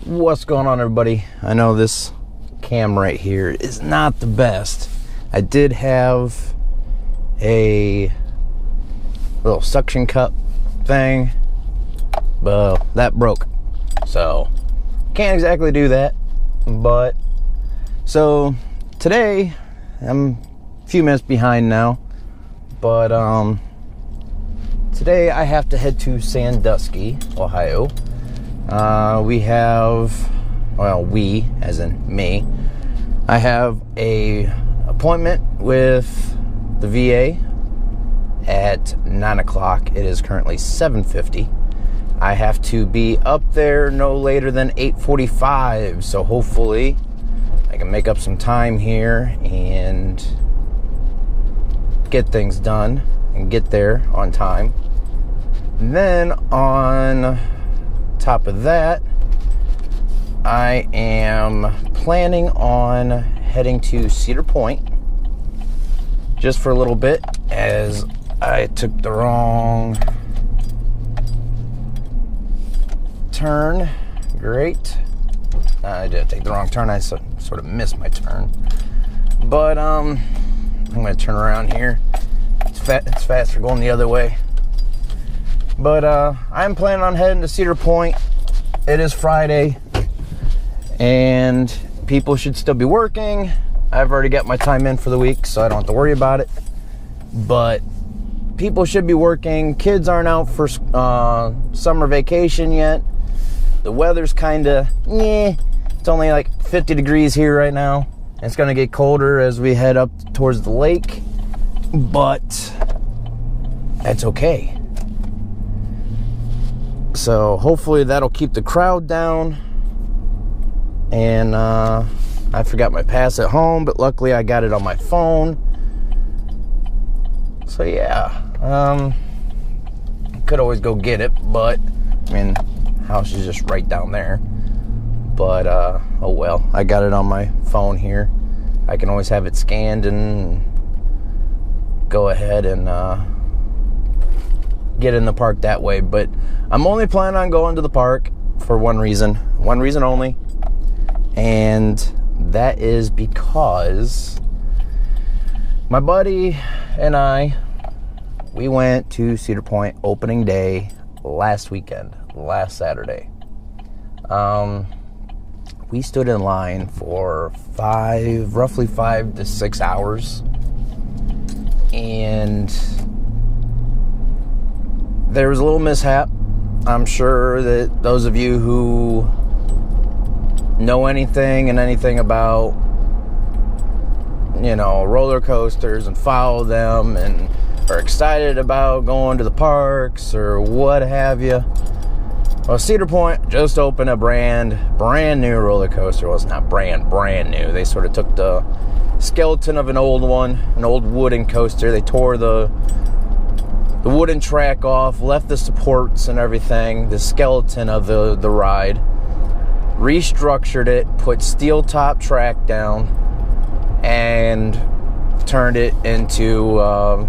What's going on, everybody? I know this cam right here is not the best. I did have a little suction cup thing, but that broke, so can't exactly do that. But so today I'm a few minutes behind now, but today I have to head to Sandusky, Ohio. We have, well, we, as in me, I have a appointment with the VA at 9 o'clock. It is currently 7:50. I have to be up there no later than 8:45, so hopefully I can make up some time here and get things done and get there on time. And then on top of that, I am planning on heading to Cedar Point just for a little bit, as I took the wrong turn. Great. I did take the wrong turn. I sort of missed my turn. But I'm going to turn around here. It's faster going the other way. But I'm planning on heading to Cedar Point. It is Friday, and people should still be working. I've already got my time in for the week, so I don't have to worry about it. But people should be working. Kids aren't out for summer vacation yet. The weather's kind of, it's only like 50 degrees here right now. It's going to get colder as we head up towards the lake, but that's okay. So hopefully that'll keep the crowd down. And I forgot my pass at home, but luckily I got it on my phone. So yeah, could always go get it, but I mean, house is just right down there. But oh well, I got it on my phone here. I can always have it scanned and go ahead and get in the park that way. But I'm only planning on going to the park for one reason only, and that is because my buddy and we went to Cedar Point opening day last Saturday. We stood in line for roughly 5 to 6 hours, and there was a little mishap. I'm sure that those of you who know anything about, roller coasters and follow them and are excited about going to the parks or what have you. Well, Cedar Point just opened a brand new roller coaster. Well, it's not brand new. They sort of took the skeleton of an old wooden coaster. They tore the wooden track off, left the supports and everything, the skeleton of the ride, restructured it, put steel top track down, and turned it into a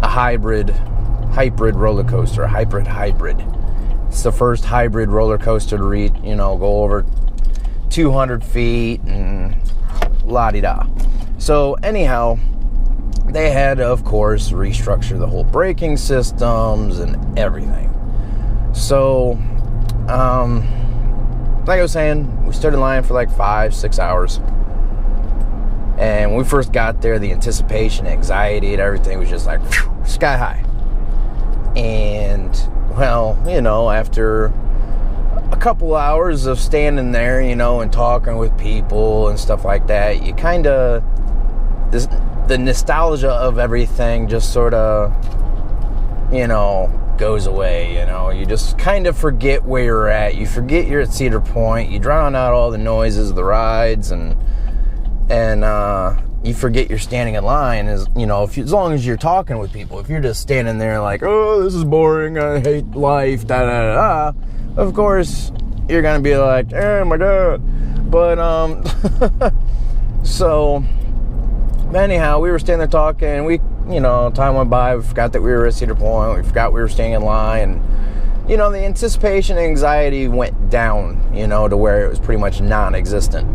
hybrid roller coaster, a hybrid. It's the first hybrid roller coaster to go over 200 feet and la-di-da. So anyhow, they had to, of course, restructure the whole braking systems and everything. So, like I was saying, we stood in line for like 5-6 hours. And when we first got there, the anticipation, anxiety, and everything was just like sky high. And, well, after a couple hours of standing there, and talking with people and stuff like that, you kind of, the nostalgia of everything just sort of, goes away. You just kind of forget where you're at. You forget you're at Cedar Point. You drown out all the noises of the rides, and you forget you're standing in line. As long as you're talking with people. If you're just standing there like, oh, this is boring, I hate life, da da da, of course you're gonna be like, oh my god. But so anyhow, we were standing there talking. We, time went by. We forgot that we were at Cedar Point. We forgot we were staying in line. you know, the anticipation anxiety went down, you know, to where it was pretty much non-existent.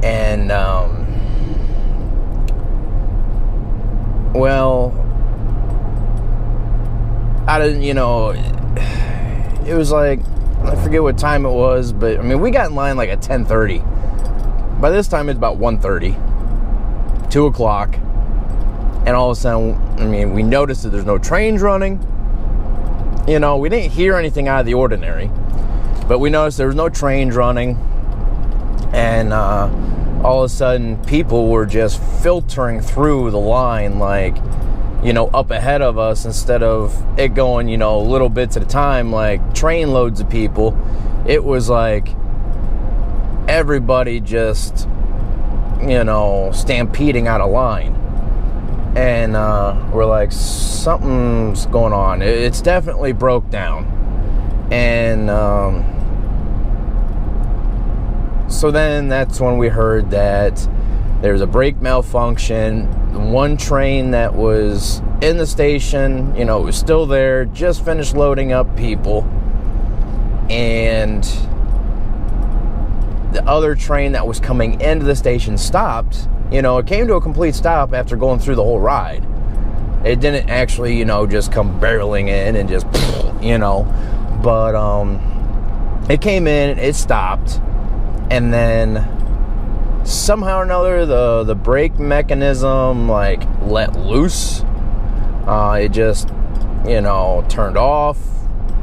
And, well, I didn't, you know, it was like, I forget what time it was, but, I mean, we got in line like at 10:30. By this time, it's about 1:30, 2 o'clock, and all of a sudden, I mean, we noticed that there's no trains running. You know, we didn't hear anything out of the ordinary, but we noticed there was no trains running, and all of a sudden, people were just filtering through the line, like, you know, up ahead of us, instead of it going, you know, little bits at a time, like train loads of people. It was like everybody just, you know, stampeding out of line. And we're like, something's going on. It's definitely broke down. And so then that's when we heard that there's a brake malfunction. One train that was in the station, you know, it was still there, just finished loading up people. And the other train that was coming into the station stopped. You know, it came to a complete stop after going through the whole ride. It didn't actually, you know, just come barreling in and just, you know. But it came in, it stopped. And then somehow or another, the brake mechanism, like, let loose. It just, you know, turned off.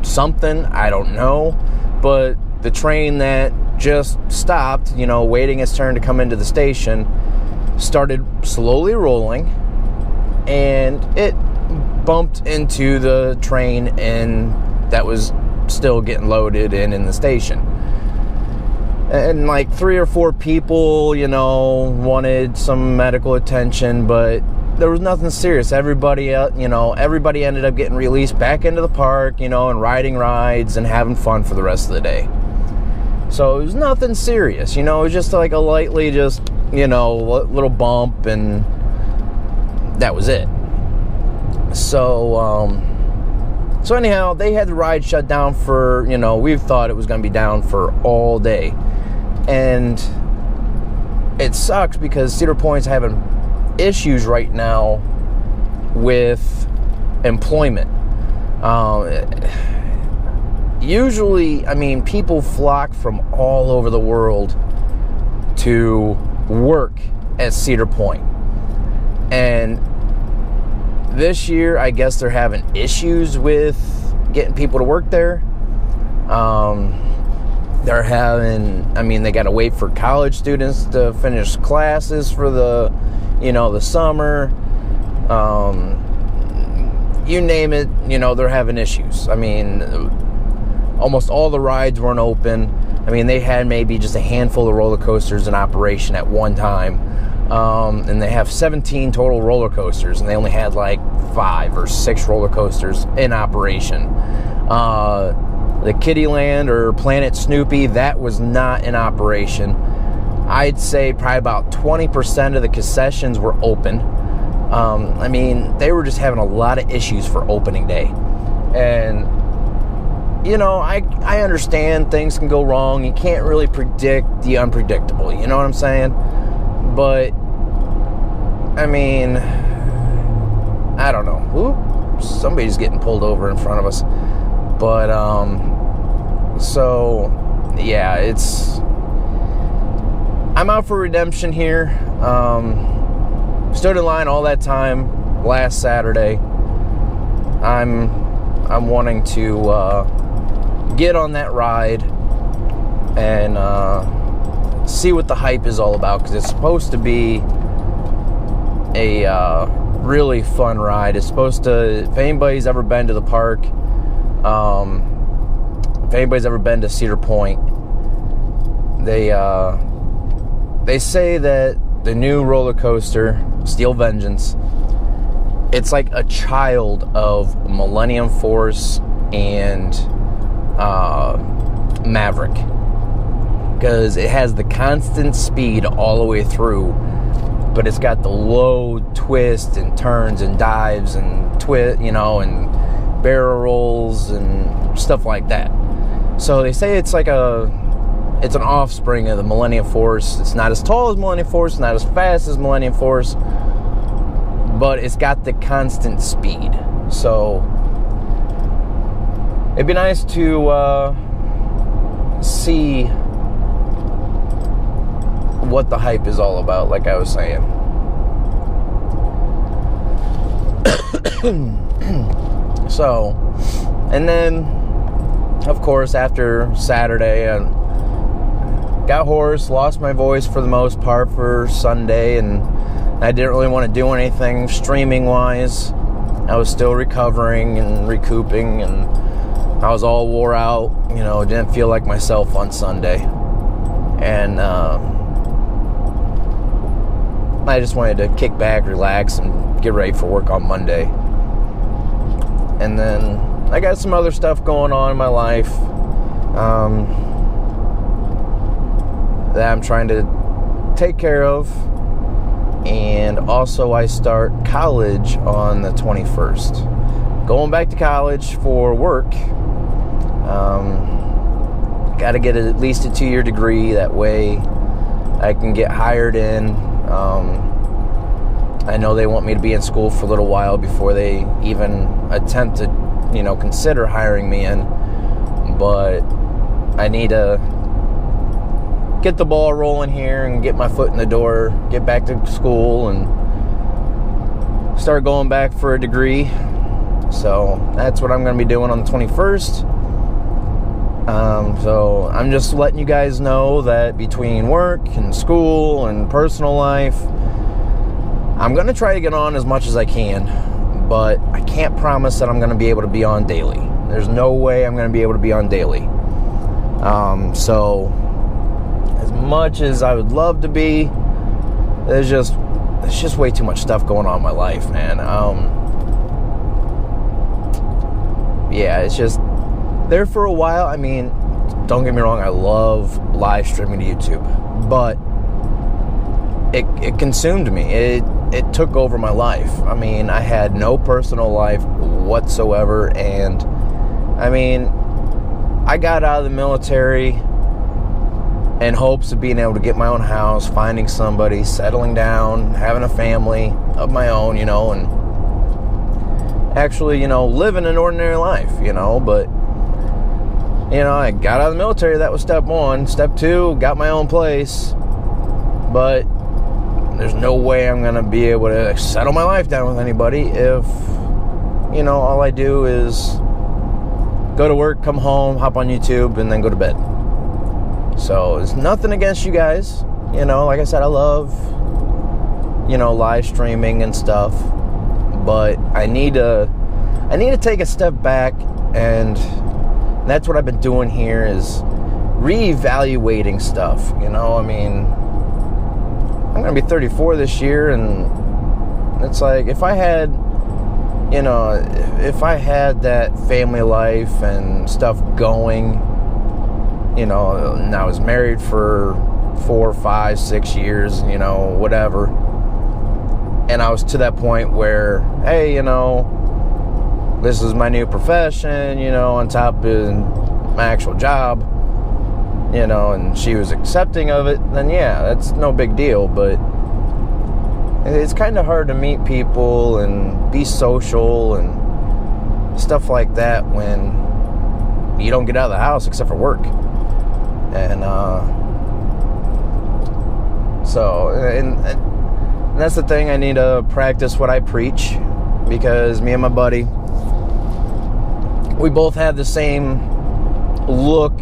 Something, I don't know. But the train that just stopped, you know, waiting its turn to come into the station, started slowly rolling, and it bumped into the train and that was still getting loaded in the station. And like 3 or 4 people, you know, wanted some medical attention, but there was nothing serious. Everybody, you know, everybody ended up getting released back into the park, you know, and riding rides and having fun for the rest of the day. So it was nothing serious, you know, it was just like a lightly just, you know, little bump, and that was it. So anyhow, they had the ride shut down for, you know, we thought it was going to be down for all day. And it sucks because Cedar Point's having issues right now with employment. Usually, I mean, people flock from all over the world to work at Cedar Point. And this year, I guess they're having issues with getting people to work there. They're having, I mean, they got to wait for college students to finish classes for the, you know, the summer. You name it, you know, they're having issues. I mean, almost all the rides weren't open. I mean, they had maybe just a handful of roller coasters in operation at one time. And they have 17 total roller coasters, and they only had like 5 or 6 roller coasters in operation. The Kiddieland or Planet Snoopy, that was not in operation. I'd say probably about 20% of the concessions were open. I mean, they were just having a lot of issues for opening day. And, you know, I understand things can go wrong. You can't really predict the unpredictable, you know what I'm saying? But, I mean, I don't know. Ooh, somebody's getting pulled over in front of us. But, so, yeah, I'm out for redemption here. Stood in line all that time last Saturday. I'm wanting to get on that ride and see what the hype is all about, because it's supposed to be a really fun ride. It's supposed to, if anybody's ever been to the park, if anybody's ever been to Cedar Point, they say that the new roller coaster, Steel Vengeance, it's like a child of Millennium Force and Maverick, because it has the constant speed all the way through, but it's got the low twists and turns and dives and you know, and barrel rolls, and stuff like that. So they say it's like it's an offspring of the Millennium Force. It's not as tall as Millennium Force, not as fast as Millennium Force, but it's got the constant speed. So it'd be nice to see what the hype is all about, like I was saying. So, and then, of course, after Saturday, I got hoarse, lost my voice for the most part for Sunday, and I didn't really want to do anything streaming-wise. I was still recovering and recouping, and I was all wore out, didn't feel like myself on Sunday. And I just wanted to kick back, relax, and get ready for work on Monday. And then I got some other stuff going on in my life that I'm trying to take care of. And also I start college on the 21st. Going back to college for work. Got to get at least a 2-year degree. That way I can get hired in. I know they want me to be in school for a little while before they even attempt to, consider hiring me in. But I need to get the ball rolling here and get my foot in the door, get back to school, and start going back for a degree. So that's what I'm going to be doing on the 21st. So I'm just letting you guys know that between work and school and personal life, I'm going to try to get on as much as I can, but I can't promise that I'm going to be able to be on daily. There's no way I'm going to be able to be on daily. So as much as I would love to be, there's just way too much stuff going on in my life, man. Yeah, it's just there for a while. I mean, don't get me wrong, I love live streaming to YouTube, but it consumed me. It took over my life. I mean, I had no personal life whatsoever, and I mean, I got out of the military in hopes of being able to get my own house, finding somebody, settling down, having a family of my own, and actually, living an ordinary life, but I got out of the military. That was step 1. Step 2, got my own place, but there's no way I'm going to be able to settle my life down with anybody if, all I do is go to work, come home, hop on YouTube, and then go to bed. So it's nothing against you guys. Like I said, I love, live streaming and stuff, but I need to take a step back, and that's what I've been doing here is reevaluating stuff. I mean, I'm going to be 34 this year, and it's like if I had that family life and stuff going, and I was married for 4, 5, 6 years, whatever, and I was to that point where, hey, this is my new profession, on top of my actual job, and she was accepting of it, then yeah, that's no big deal. But it's kind of hard to meet people and be social and stuff like that when you don't get out of the house except for work. And and that's the thing. I need to practice what I preach, because me and my buddy, we both have the same look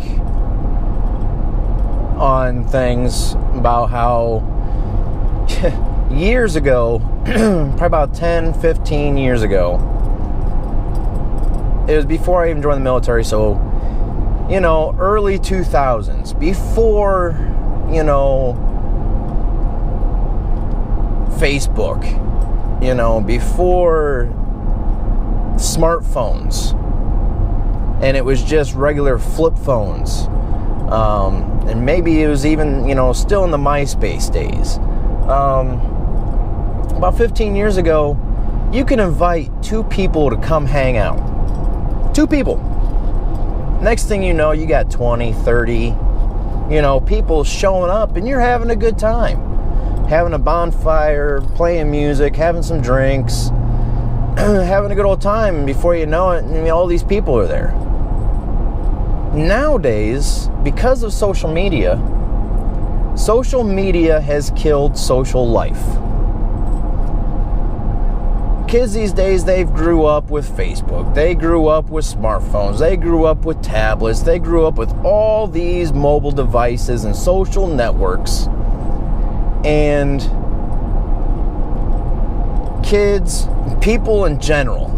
on things about how years ago, probably about 10, 15 years ago, it was before I even joined the military, so, early 2000s, before, Facebook, before smartphones, and it was just regular flip phones. And maybe it was even, still in the MySpace days. About 15 years ago, you can invite 2 people to come hang out. 2 people. Next thing you know, you got 20, 30, people showing up, and you're having a good time. Having a bonfire, playing music, having some drinks, having a good old time, and before you know it, all these people are there. Nowadays, because of social media has killed social life. Kids these days, they've grew up with Facebook. They grew up with smartphones. They grew up with tablets. They grew up with all these mobile devices and social networks. And kids, people in general,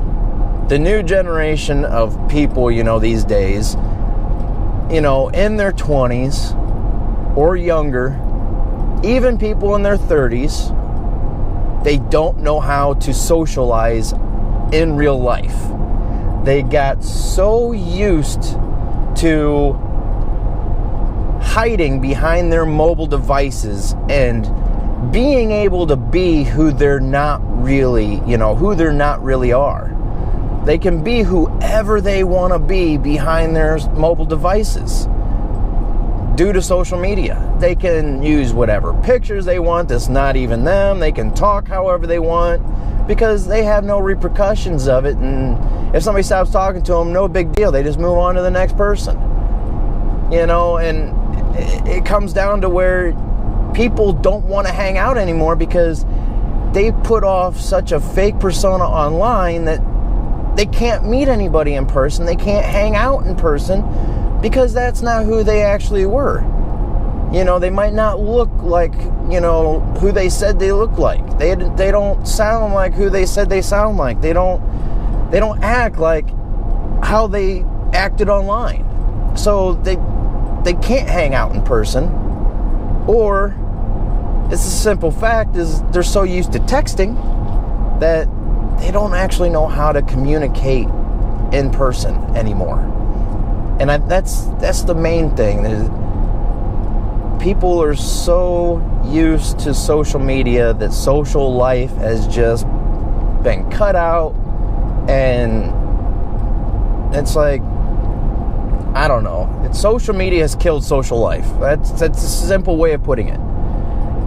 the new generation of people, these days, in their 20s or younger, even people in their 30s, they don't know how to socialize in real life. They got so used to hiding behind their mobile devices and being able to be who they're not really, who they're not really are. They can be whoever they want to be behind their mobile devices. Due to social media, they can use whatever pictures they want that's not even them. They can talk however they want because they have no repercussions of it. And if somebody stops talking to them, no big deal. They just move on to the next person. And it comes down to where people don't want to hang out anymore because they put off such a fake persona online that they can't meet anybody in person. They can't hang out in person because that's not who they actually were. They might not look like, who they said they look like. They don't sound like who they said they sound like. They don't act like how they acted online. So they can't hang out in person. Or it's a simple fact is they're so used to texting that they don't actually know how to communicate in person anymore. And that's the main thing. People are so used to social media that social life has just been cut out. And it's like, I don't know. Social media has killed social life. That's a simple way of putting it.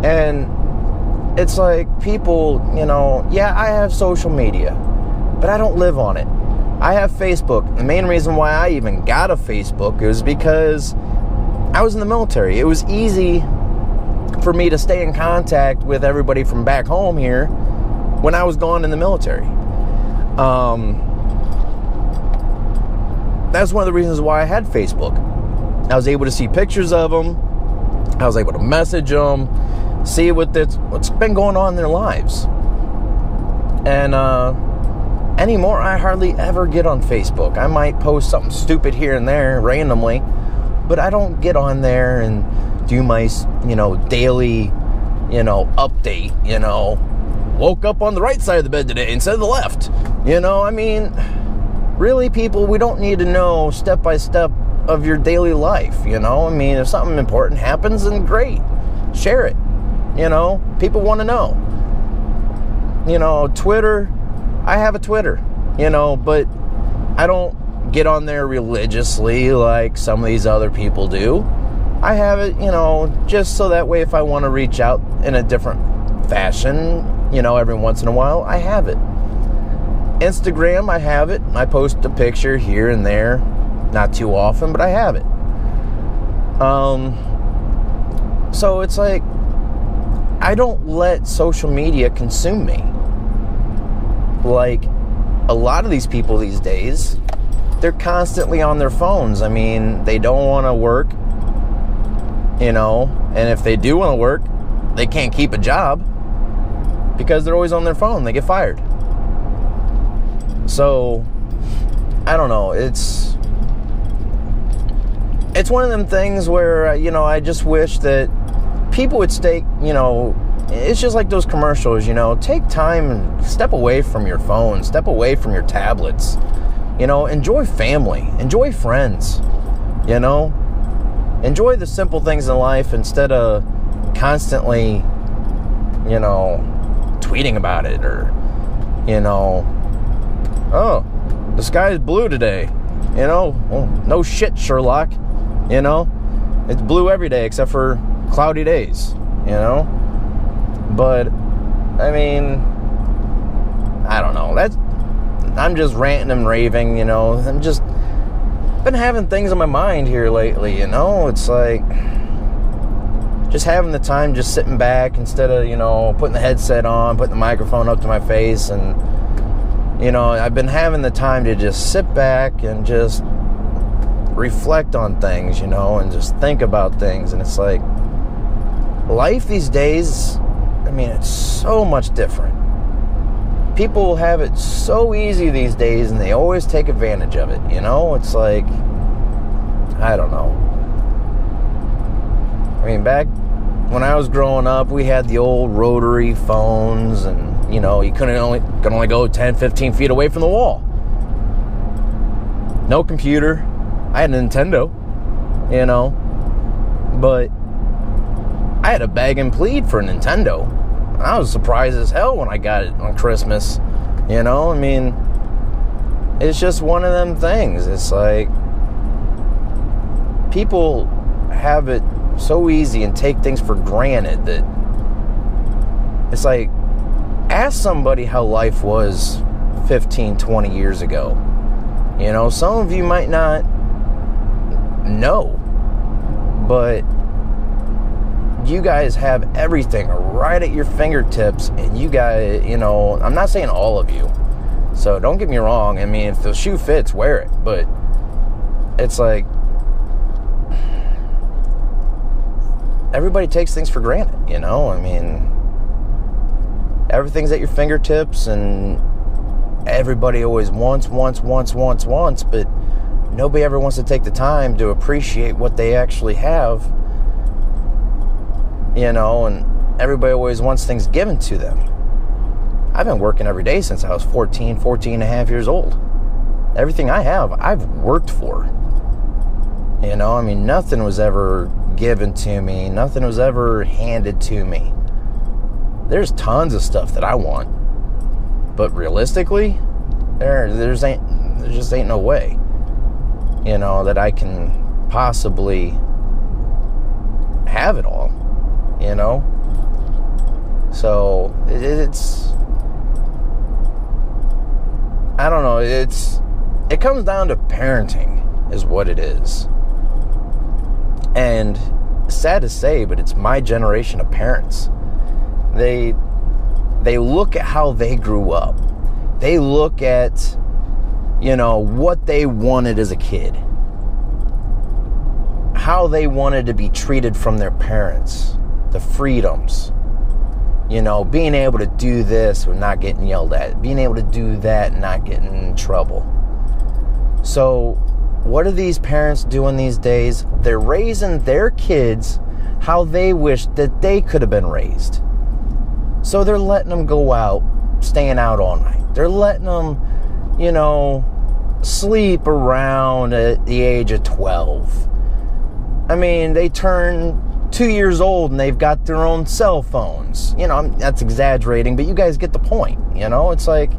And it's like people, I have social media, but I don't live on it. I have Facebook. The main reason why I even got a Facebook is because I was in the military. It was easy for me to stay in contact with everybody from back home here when I was gone in the military. That's one of the reasons why I had Facebook. I was able to see pictures of them. I was able to message them, see what's been going on in their lives. And anymore, I hardly ever get on Facebook. I might post something stupid here and there randomly, but I don't get on there and do my, daily, update, woke up on the right side of the bed today instead of the left. Really, people, we don't need to know step by step of your daily life, if something important happens, then great. Share it. People want to know. Twitter, I have a Twitter, but I don't get on there religiously like some of these other people do. I have it, just so that way if I want to reach out in a different fashion, every once in a while, I have it. Instagram, I have it. I post a picture here and there, not too often, but I have it. So it's like, I don't let social media consume me. Like a lot of these people these days, they're constantly on their phones. They don't want to work, and if they do want to work, they can't keep a job because they're always on their phone. They get fired. So, I don't know. It's one of them things where, I just wish that people would stay, it's just like those commercials, take time and step away from your phone, step away from your tablets, enjoy family, enjoy friends, enjoy the simple things in life instead of constantly, tweeting about it or, oh, the sky is blue today, you know? Well, no shit, Sherlock, you know? It's blue every day except for cloudy days, you know? But, I mean, I don't know. I'm just ranting and raving, you know? I'm just been having things on my mind here lately, you know? It's like just having the time, just sitting back instead of, you know, putting the headset on, putting the microphone up to my face. And, you know, I've been having the time to just sit back and just reflect on things, you know, and just think about things. And it's like life these days, I mean, it's so much different. People have it so easy these days, and they always take advantage of it, you know? It's like, I don't know. I mean, back when I was growing up, we had the old rotary phones, and, you know, you could only go 10, 15 feet away from the wall. No computer. I had a Nintendo, you know? But I had to beg and plead for a Nintendo. I was surprised as hell when I got it on Christmas, you know? I mean, it's just one of them things. It's like people have it so easy and take things for granted that it's like, ask somebody how life was 15, 20 years ago. You know, some of you might not know, but you guys have everything right at your fingertips, and you guys, you know, I'm not saying all of you, so don't get me wrong. I mean, if the shoe fits, wear it, but it's like everybody takes things for granted, you know? I mean, everything's at your fingertips, and everybody always wants, but nobody ever wants to take the time to appreciate what they actually have. You know, and everybody always wants things given to them. I've been working every day since I was 14 and a half years old. Everything I have, I've worked for. You know, I mean, nothing was ever given to me. Nothing was ever handed to me. There's tons of stuff that I want. But realistically, there just ain't no way, you know, that I can possibly have it all. You know? So, it's I don't know, it comes down to parenting is what it is. And sad to say, but it's my generation of parents. They look at how they grew up. They look at, you know, what they wanted as a kid. How they wanted to be treated from their parents. The freedoms, you know, being able to do this and not getting yelled at, being able to do that and not getting in trouble. So what are these parents doing these days? They're raising their kids how they wish that they could have been raised. So they're letting them go out, staying out all night. They're letting them, you know, sleep around at the age of 12. I mean, they turn 2 years old and they've got their own cell phones. You know, that's exaggerating, but you guys get the point. You know, it's like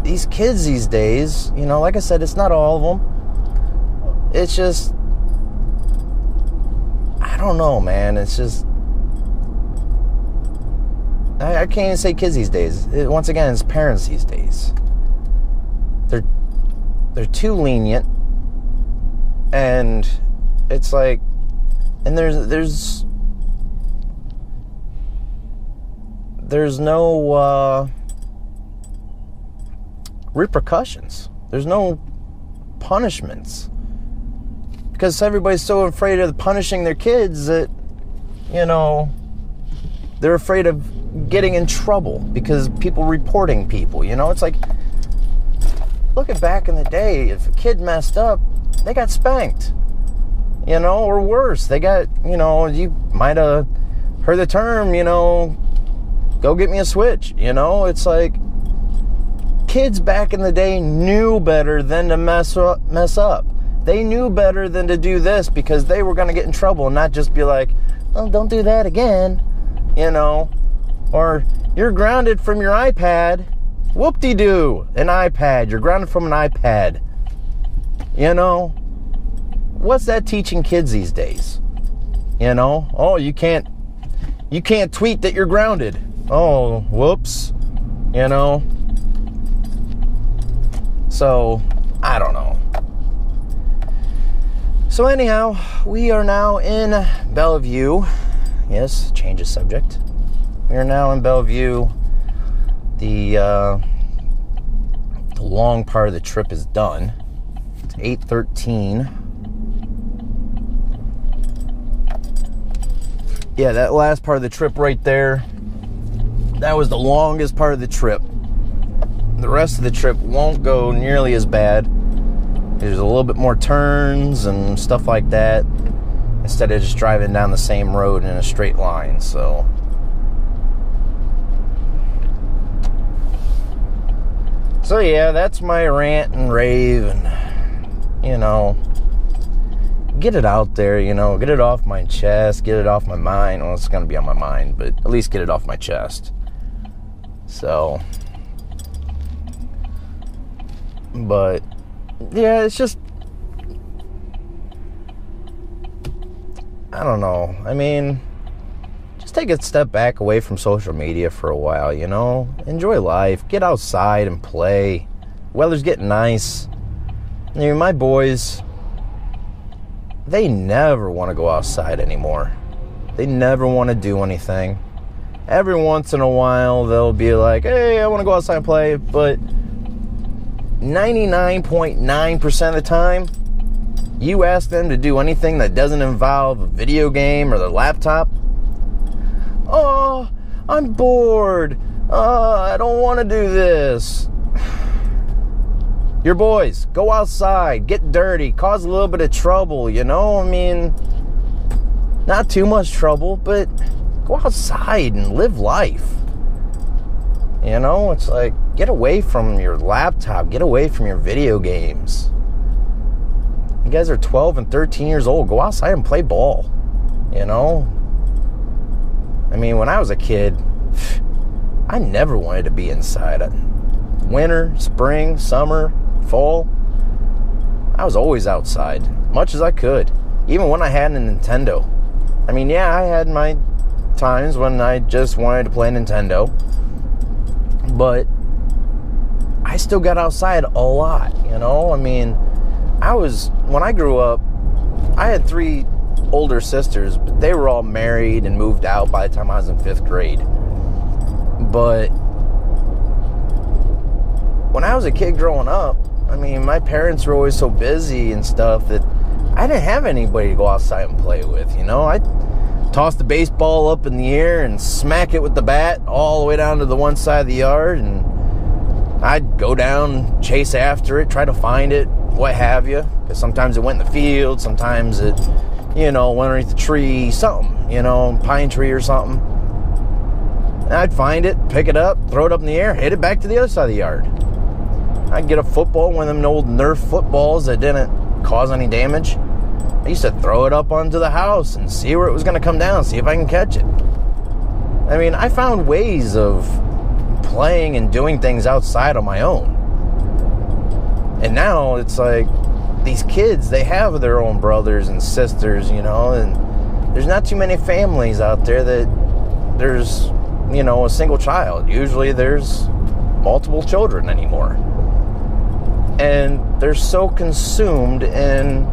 these kids these days, you know, like I said, it's not all of them. It's just, I don't know, man. It's just, I can't even say kids these days. Once again, it's parents these days. They're too lenient, and it's like, and there's no repercussions. There's no punishments, because everybody's so afraid of punishing their kids that, you know, they're afraid of getting in trouble because people reporting people. You know, it's like, look at back in the day. If a kid messed up, they got spanked. You know, or worse, they got, you know, you might have heard the term, you know, go get me a switch. You know, it's like, kids back in the day knew better than to mess up. They knew better than to do this because they were going to get in trouble and not just be like, oh, don't do that again, you know, or you're grounded from your iPad Whoop-de-doo, an iPad. You're grounded from an iPad. You know, what's that teaching kids these days? You know, oh, you can't tweet that you're grounded. Oh, whoops. You know. So, I don't know. So anyhow, we are now in Bellevue. Yes, change of subject. We are now in Bellevue. The long part of the trip is done. It's 8:13. Yeah, that last part of the trip right there, that was the longest part of the trip. The rest of the trip won't go nearly as bad. There's a little bit more turns and stuff like that, instead of just driving down the same road in a straight line. So yeah, that's my rant and rave, and, you know, get it out there, you know, get it off my chest, get it off my mind. Well, it's going to be on my mind, but at least get it off my chest. So, but, yeah, it's just, I don't know. I mean, just take a step back away from social media for a while, you know? Enjoy life. Get outside and play. Weather's getting nice. I mean, my boys, they never want to go outside anymore. They never want to do anything. Every once in a while, they'll be like, hey, I want to go outside and play. But 99.9% of the time, you ask them to do anything that doesn't involve a video game or their laptop, oh, I'm bored. I don't want to do this. Your boys, go outside, get dirty, cause a little bit of trouble, you know? I mean, not too much trouble, but go outside and live life. You know, it's like, get away from your laptop, get away from your video games. You guys are 12 and 13 years old. Go outside and play ball, you know? I mean, when I was a kid, I never wanted to be inside. Winter, spring, summer, fall, I was always outside, much as I could. Even when I had a Nintendo. I mean, yeah, I had my times when I just wanted to play Nintendo, but I still got outside a lot, you know? I mean, when I grew up, I had 3 older sisters, but they were all married and moved out by the time I was in 5th grade. But when I was a kid growing up, I mean, my parents were always so busy and stuff that I didn't have anybody to go outside and play with, you know? I'd toss the baseball up in the air and smack it with the bat all the way down to the one side of the yard, and I'd go down, chase after it, try to find it, what have you, because sometimes it went in the field, sometimes it, you know, went underneath the tree, something, you know, pine tree or something. And I'd find it, pick it up, throw it up in the air, hit it back to the other side of the yard. I'd get a football, one of them old Nerf footballs that didn't cause any damage. I used to throw it up onto the house and see where it was going to come down, see if I can catch it. I mean, I found ways of playing and doing things outside on my own. And now it's like these kids, they have their own brothers and sisters, you know, and there's not too many families out there that there's, you know, a single child. Usually there's multiple children anymore. And they're so consumed in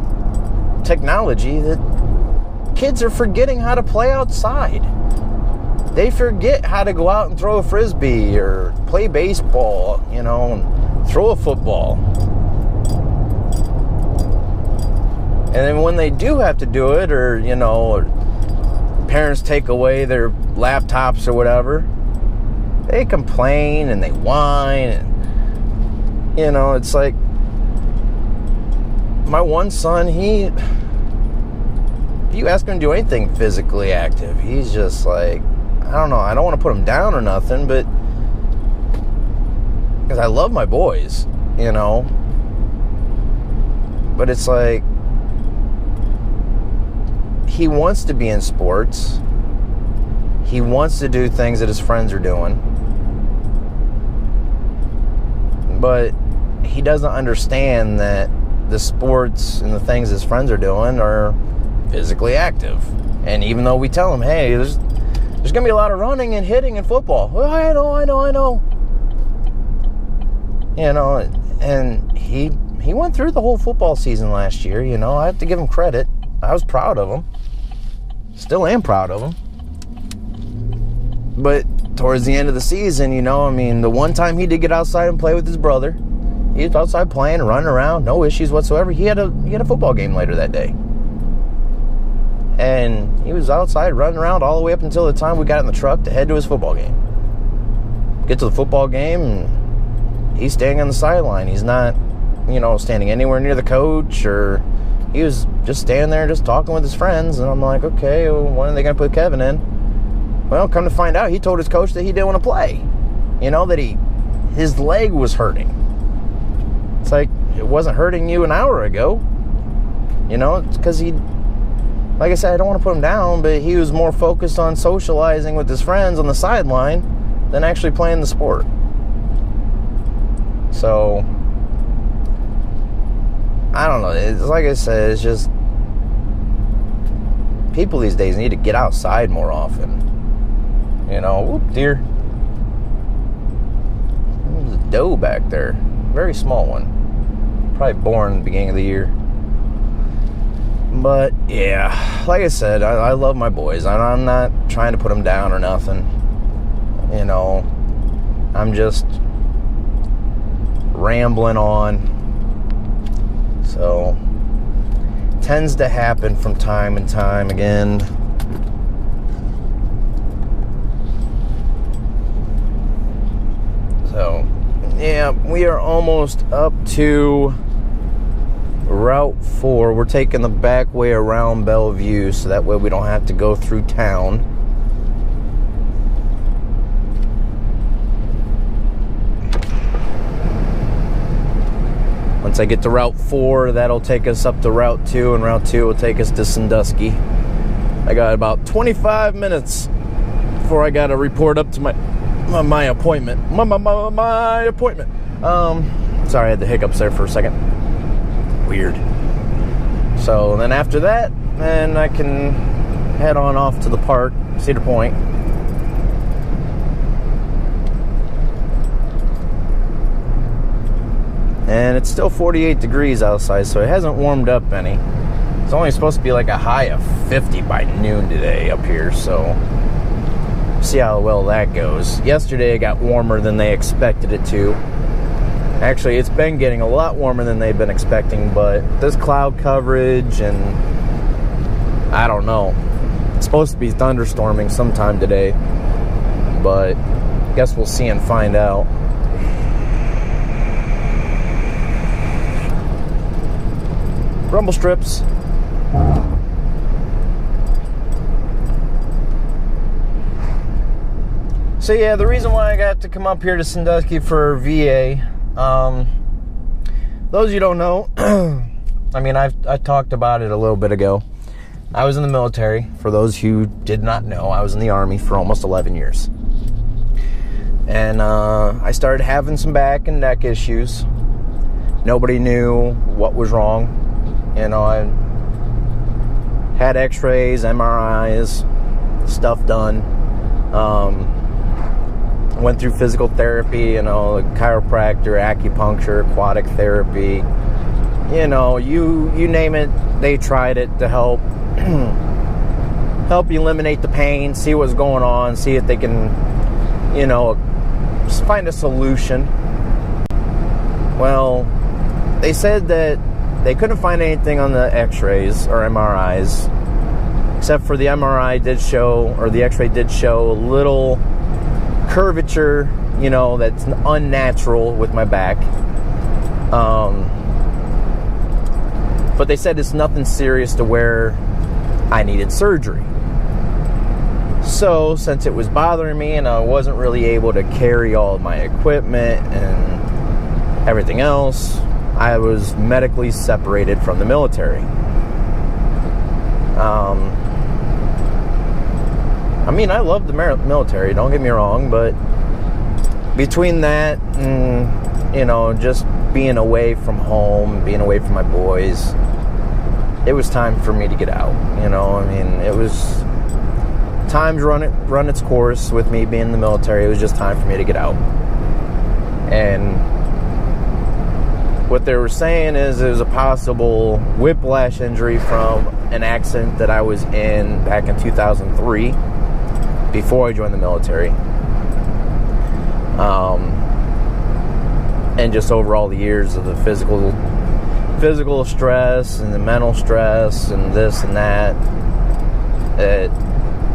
technology that kids are forgetting how to play outside. They forget how to go out and throw a frisbee or play baseball, you know, and throw a football. And then when they do have to do it, or, you know, or parents take away their laptops or whatever, they complain and they whine, and, you know, it's like, my one son, if you ask him to do anything physically active, he's just like, I don't know, I don't want to put him down or nothing, but because I love my boys, you know, but it's like, he wants to be in sports, he wants to do things that his friends are doing, But he doesn't understand that the sports and the things his friends are doing are physically active. And even though we tell him, hey, there's going to be a lot of running and hitting in football. Well, I know. You know, and he went through the whole football season last year. You know, I have to give him credit. I was proud of him. Still am proud of him. But towards the end of the season, you know, I mean, the one time he did get outside and play with his brother, he was outside playing, running around, no issues whatsoever. He had a football game later that day. And he was outside running around all the way up until the time we got in the truck to head to his football game. Get to the football game, and he's standing on the sideline. He's not, you know, standing anywhere near the coach, or he was just standing there just talking with his friends. And I'm like, okay, well, when are they going to put Kevin in? Well, come to find out, he told his coach that he didn't want to play. You know, that his leg was hurting. It's like, it wasn't hurting you an hour ago. You know, it's because like I said, I don't want to put him down, but he was more focused on socializing with his friends on the sideline than actually playing the sport. So, I don't know. It's like I said, it's just people these days need to get outside more often. You know, whoop, deer. There's a doe back there. Very small one. Probably born at the beginning of the year. But, yeah, like I said, I love my boys. I'm not trying to put them down or nothing. You know, I'm just rambling on. So, tends to happen from time and time again. So, yeah, we are almost up to Route 4. We're taking the back way around Bellevue, so that way we don't have to go through town. Once I get to Route 4, that'll take us up to Route 2, and Route 2 will take us to Sandusky. I got about 25 minutes before I got to report up to my appointment. My appointment. Sorry, I had the hiccups there for a second. Weird. So then after that, then I can head on off to the park, Cedar Point. And it's still 48 degrees outside, so it hasn't warmed up any. It's only supposed to be like a high of 50 by noon today up here, so see how well that goes. Yesterday it got warmer than they expected it to. Actually, it's been getting a lot warmer than they've been expecting, but this cloud coverage and I don't know. It's supposed to be thunderstorming sometime today, but I guess we'll see and find out. Rumble strips. So yeah, the reason why I got to come up here to Sandusky for VA, those of you don't know, I mean, I talked about it a little bit ago. I was in the military. For those who did not know, I was in the Army for almost 11 years. And I started having some back and neck issues. Nobody knew what was wrong. You know, I had x-rays, MRIs, stuff done. Went through physical therapy, you know, chiropractor, acupuncture, aquatic therapy. You know, you name it, they tried it to help eliminate the pain, see what's going on, see if they can, you know, find a solution. Well, they said that they couldn't find anything on the x-rays or MRIs, except for the MRI did show, or the x-ray did show a little curvature, you know, that's unnatural with my back. But they said it's nothing serious to where I needed surgery. So, since it was bothering me and I wasn't really able to carry all of my equipment and everything else, I was medically separated from the military. I mean, I love the military, don't get me wrong, but between that and you know, just being away from home, being away from my boys, it was time for me to get out. You know, I mean, it was time's run its course with me being in the military. It was just time for me to get out. And what they were saying is it was a possible whiplash injury from an accident that I was in back in 2003 before I joined the military. And just over all the years of the physical stress and the mental stress and this and that,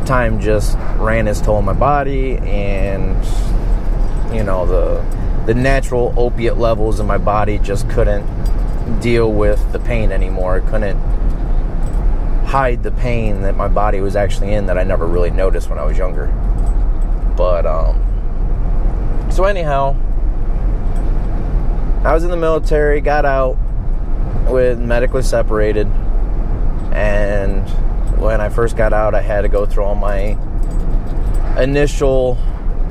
time just ran its toll on my body, and you know, the natural opiate levels in my body just couldn't deal with the pain anymore. It couldn't hide the pain that my body was actually in that I never really noticed when I was younger. But so anyhow, I was in the military, got out with medically separated, and when I first got out, I had to go through all my initial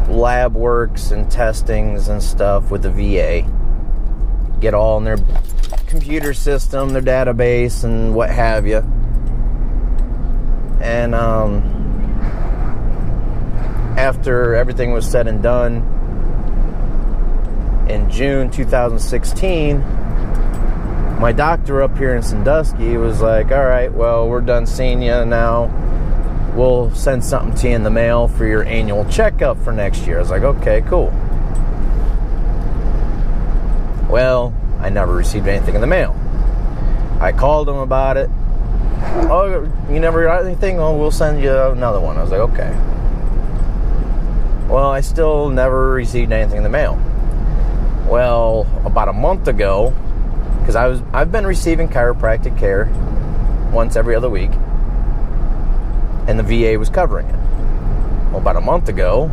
lab works and testings and stuff with the VA. Get all in their computer system, their database, and what have you. And after everything was said and done, in June 2016, my doctor up here in Sandusky was like, all right, well, we're done seeing you now. We'll send something to you in the mail for your annual checkup for next year. I was like, okay, cool. Well, I never received anything in the mail. I called him about it. Oh, you never got anything? Oh, we'll send you another one. I was like, okay. Well, I still never received anything in the mail. Well, about a month ago, because I've been receiving chiropractic care once every other week, and the VA was covering it. Well, about a month ago,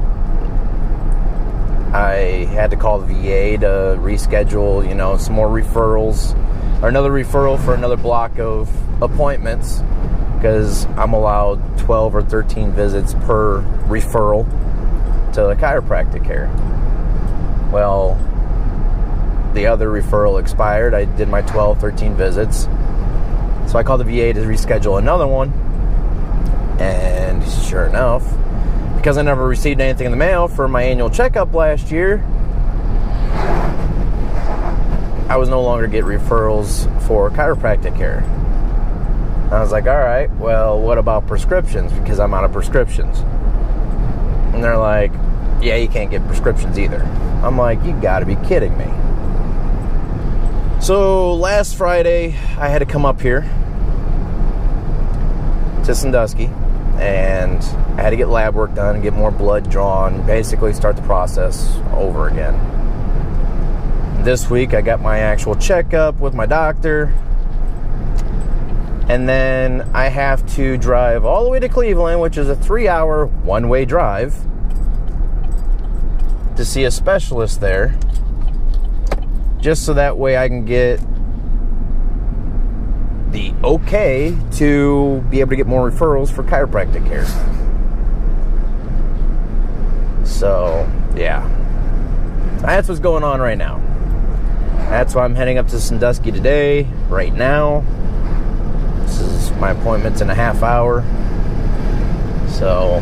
I had to call the VA to reschedule, you know, some more referrals, or another referral for another block of appointments, because I'm allowed 12 or 13 visits per referral to the chiropractic care. Well, the other referral expired. I did my 12, 13 visits. So I called the VA to reschedule another one. And sure enough, because I never received anything in the mail for my annual checkup last year, I was no longer getting referrals for chiropractic care. And I was like, all right, well, what about prescriptions? Because I'm out of prescriptions. And they're like, yeah, you can't get prescriptions either. I'm like, you gotta be kidding me. So last Friday, I had to come up here to Sandusky, and I had to get lab work done, get more blood drawn, basically start the process over again. This week, I got my actual checkup with my doctor, and then I have to drive all the way to Cleveland, which is a 3-hour one-way drive, to see a specialist there, just so that way I can get the okay to be able to get more referrals for chiropractic care. So, yeah. That's what's going on right now. That's why I'm heading up to Sandusky today, right now. This is my appointment's in a half hour. So,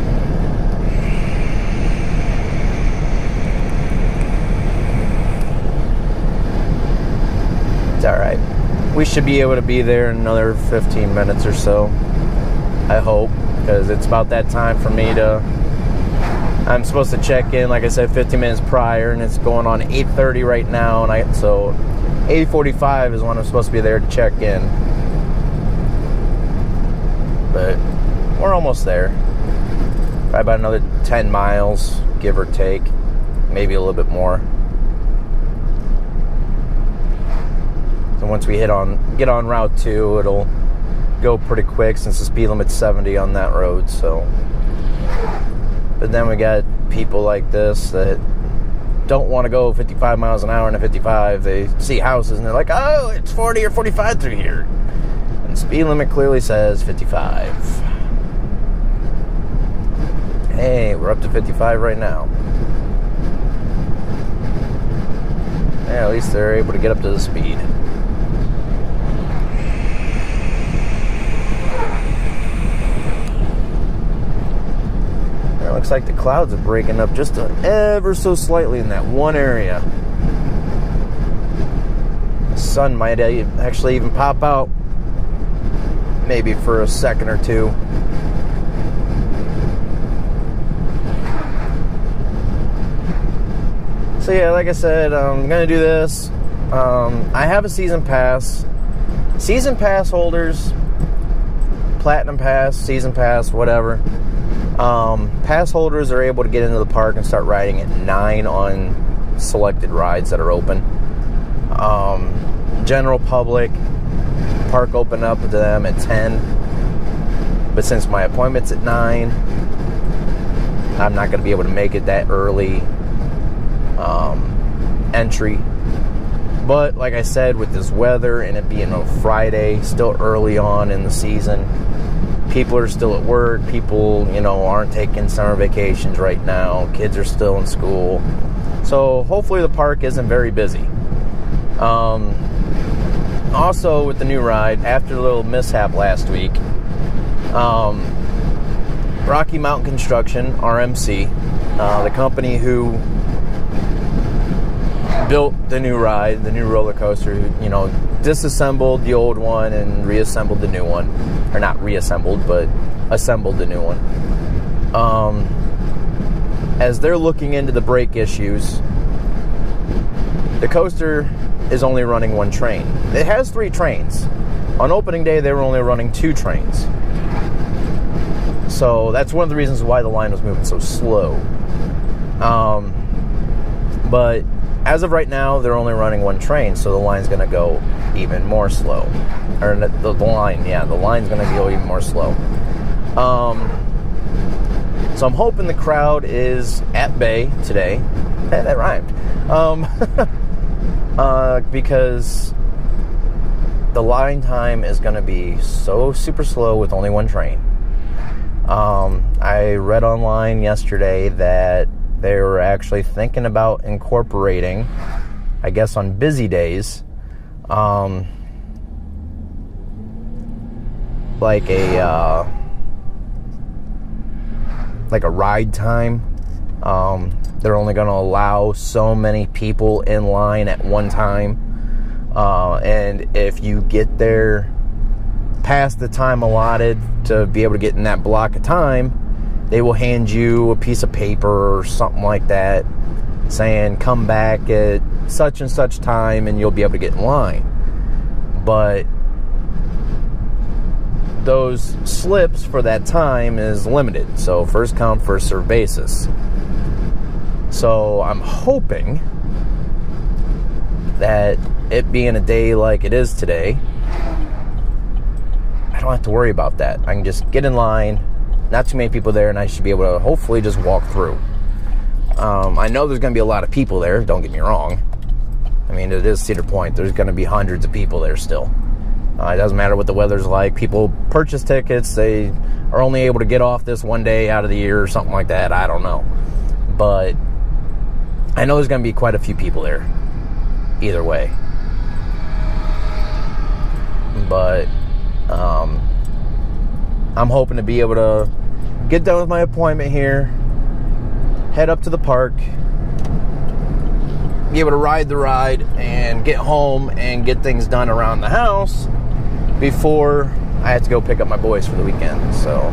it's alright. We should be able to be there in another 15 minutes or so, I hope, because it's about that time for me to, I'm supposed to check in, like I said, 15 minutes prior, and it's going on 8:30 right now, and so 8:45 is when I'm supposed to be there to check in. But we're almost there. Probably about another 10 miles, give or take, maybe a little bit more. And once we get on Route 2, it'll go pretty quick since the speed limit's 70 on that road. So, but then we got people like this that don't want to go 55 miles an hour in a 55. They see houses and they're like, oh, it's 40 or 45 through here. And the speed limit clearly says 55. Hey, we're up to 55 right now. yeah, at least they're able to get up to the speed. It looks like the clouds are breaking up just ever so slightly in that one area. The sun might actually even pop out, maybe for a second or two. So yeah, like I said, I'm going to do this. I have a season pass. Season pass holders, platinum pass, season pass, whatever. Pass holders are able to get into the park and start riding at 9 on selected rides that are open. General public, park open up to them at 10. But since my appointment's at 9, I'm not going to be able to make it that early entry. But like I said, with this weather and it being a Friday, still early on in the season, people are still at work. People, aren't taking summer vacations right now. Kids are still in school. So hopefully the park isn't very busy. Also with the new ride, after the little mishap last week, Rocky Mountain Construction, RMC, the company who built the new ride, the new roller coaster, disassembled the old one and reassembled the new one. Or not reassembled, but assembled the new one. As they're looking into the brake issues, the coaster is only running one train. It has 3 trains. On opening day, they were only running 2 trains. So that's one of the reasons why the line was moving so slow. But as of right now, they're only running 1 train, so the line's going to go even more slow. Or the line's going to go even more slow. So I'm hoping the crowd is at bay today. Hey, that rhymed. Because the line time is going to be so super slow with only 1 train. I read online yesterday that they were actually thinking about incorporating, I guess on busy days, like a ride time. They're only going to allow so many people in line at one time. And if you get there past the time allotted to be able to get in that block of time, they will hand you a piece of paper or something like that saying come back at such and such time and you'll be able to get in line. But those slips for that time is limited. So first come, first serve basis. So I'm hoping that it being a day like it is today, I don't have to worry about that. I can just get in line, not too many people there, and I should be able to hopefully just walk through. I know there's going to be a lot of people there, don't get me wrong. I mean, it is Cedar Point. There's going to be hundreds of people there still. It doesn't matter what the weather's like. People purchase tickets. They are only able to get off this one day out of the year or something like that. I don't know. But I know there's going to be quite a few people there either way. But I'm hoping to be able to get done with my appointment here, head up to the park, be able to ride the ride, and get home and get things done around the house before I have to go pick up my boys for the weekend. So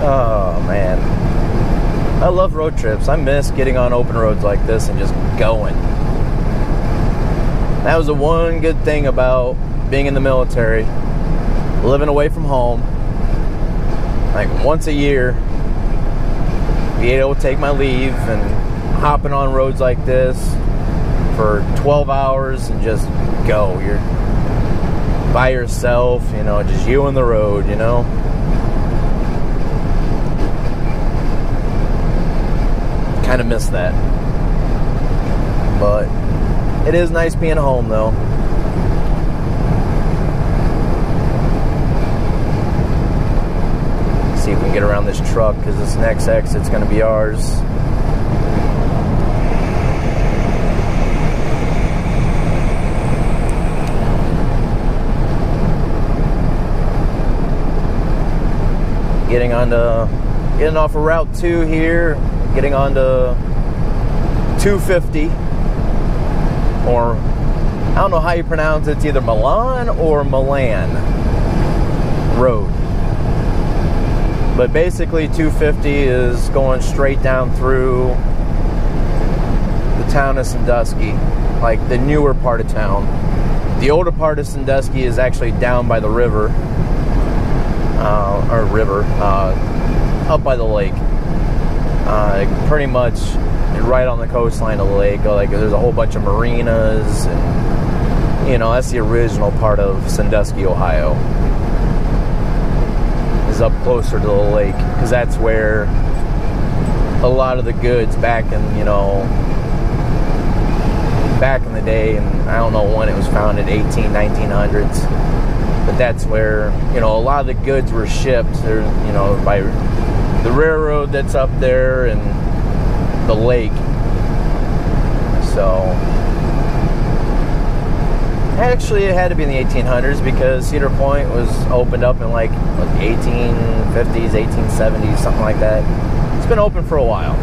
oh man, I love road trips. I miss getting on open roads like this and just going. That was the one good thing about being in the military, living away from home. Like once a year, be able to take my leave and hopping on roads like this for 12 hours and just go. You're by yourself, just you on the road, Kind of miss that. But It is nice being home, though. See if we can get around this truck, because this next exit's going to be ours. Getting off of Route 2 here, getting onto 250, or I don't know how you pronounce it. It's either Milan or Milan Road. But basically 250 is going straight down through the town of Sandusky, like the newer part of town. The older part of Sandusky is actually down by the river, up by the lake. Pretty much right on the coastline of the lake. Like, there's a whole bunch of marinas, and you know, that's the original part of Sandusky, Ohio. Is up closer to the lake, because that's where a lot of the goods back in the day, and I don't know when it was founded, 1900s, but that's where, a lot of the goods were shipped there, by the railroad that's up there and the lake. So actually, it had to be in the 1800s, because Cedar Point was opened up in like 1850s, 1870s, something like that. It's been open for a while.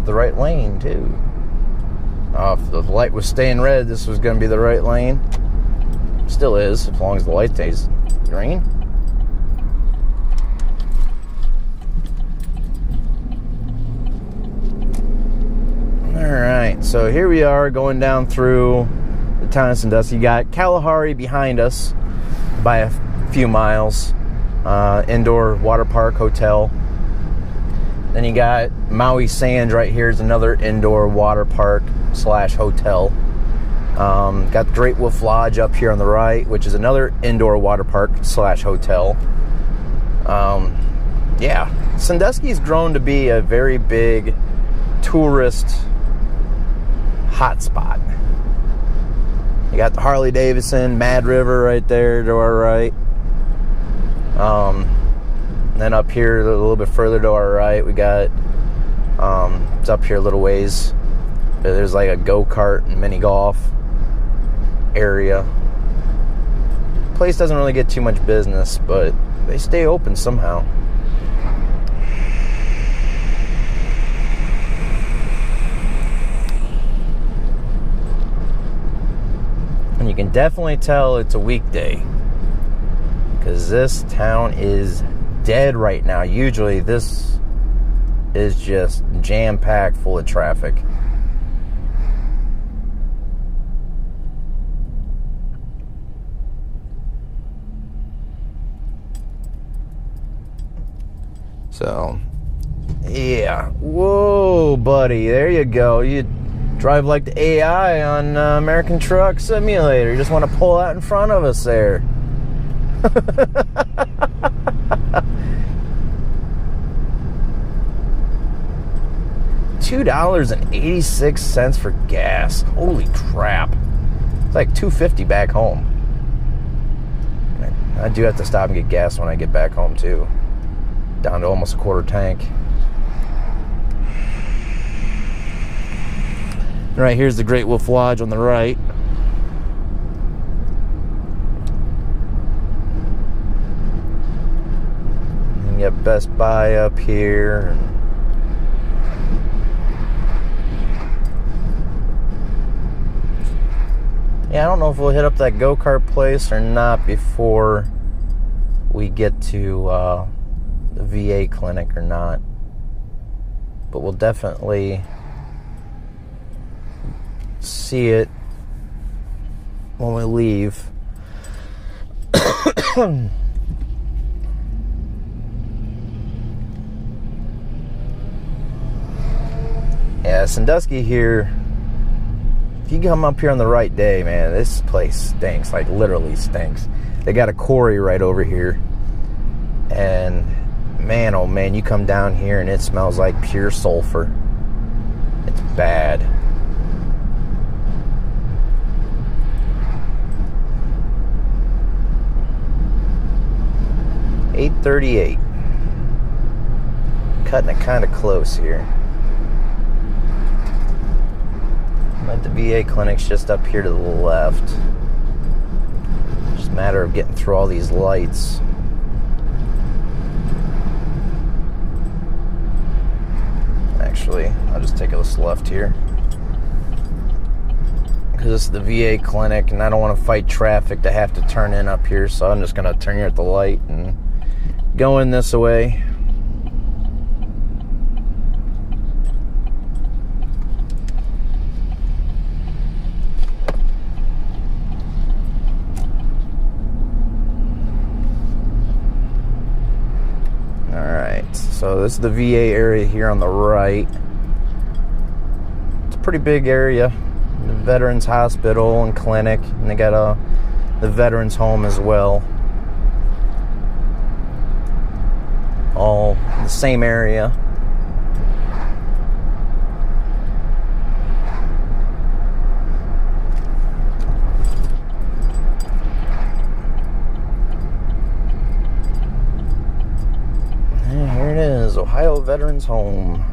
The right lane too. If the light was staying red, this was going to be the right lane. Still is, as long as the light stays green. Alright, so here we are going down through the town of Sandusky. You got Kalahari behind us by a few miles. Indoor water park hotel. Then you got Maui Sands right here is another indoor water park / hotel. Got the Great Wolf Lodge up here on the right, which is another indoor water park / hotel. Yeah, Sandusky's grown to be a very big tourist hotspot. You got the Harley Davidson, Mad River right there to our right. And then up here, a little bit further to our right, we got, it's up here a little ways. There's like a go-kart and mini golf area. Place doesn't really get too much business, but they stay open somehow. And you can definitely tell it's a weekday, because this town is dead right now. Usually this is just jam-packed full of traffic. So yeah, whoa buddy, there you go. You drive like the AI on American Truck Simulator. You just want to pull out in front of us there. $2.86 for gas. Holy crap. It's like $2.50 back home. I do have to stop and get gas when I get back home too. Down to almost a quarter tank. Right here's the Great Wolf Lodge on the right. And you have Best Buy up here. Yeah, I don't know if we'll hit up that go-kart place or not before we get to the VA clinic or not. But we'll definitely see it when we leave. Yeah, Sandusky here, if you come up here on the right day, man, this place stinks, like literally stinks. They got a quarry right over here, and man, oh man, you come down here and it smells like pure sulfur. It's bad. $8.38. Cutting it kind of close here. But the VA clinic's just up here to the left. Just a matter of getting through all these lights. Actually, I'll just take this left here, because this is the VA clinic and I don't want to fight traffic to have to turn in up here, so I'm just going to turn here at the light and go in this way. So this is the VA area here on the right. It's a pretty big area. The Veterans Hospital and Clinic, and they got the Veterans Home as well. All in the same area. Ohio Veterans Home.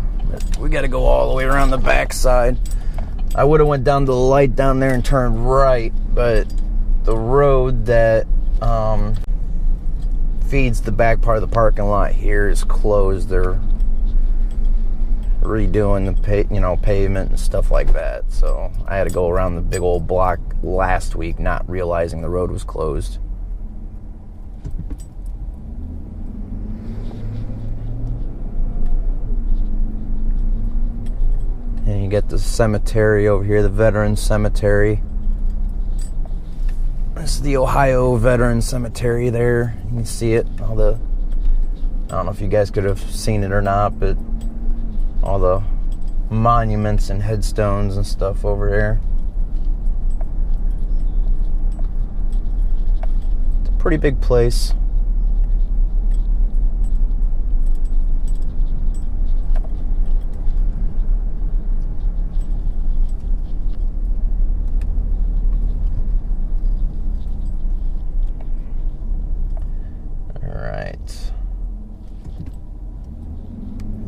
We got to go all the way around the backside. I would have went down to the light down there and turned right, but the road that feeds the back part of the parking lot here is closed. They're redoing the pavement and stuff like that. So I had to go around the big old block last week, not realizing the road was closed. And you get the cemetery over here, the Veterans Cemetery. This is the Ohio Veterans Cemetery there. You can see it. I don't know if you guys could have seen it or not, but all the monuments and headstones and stuff over there. It's a pretty big place.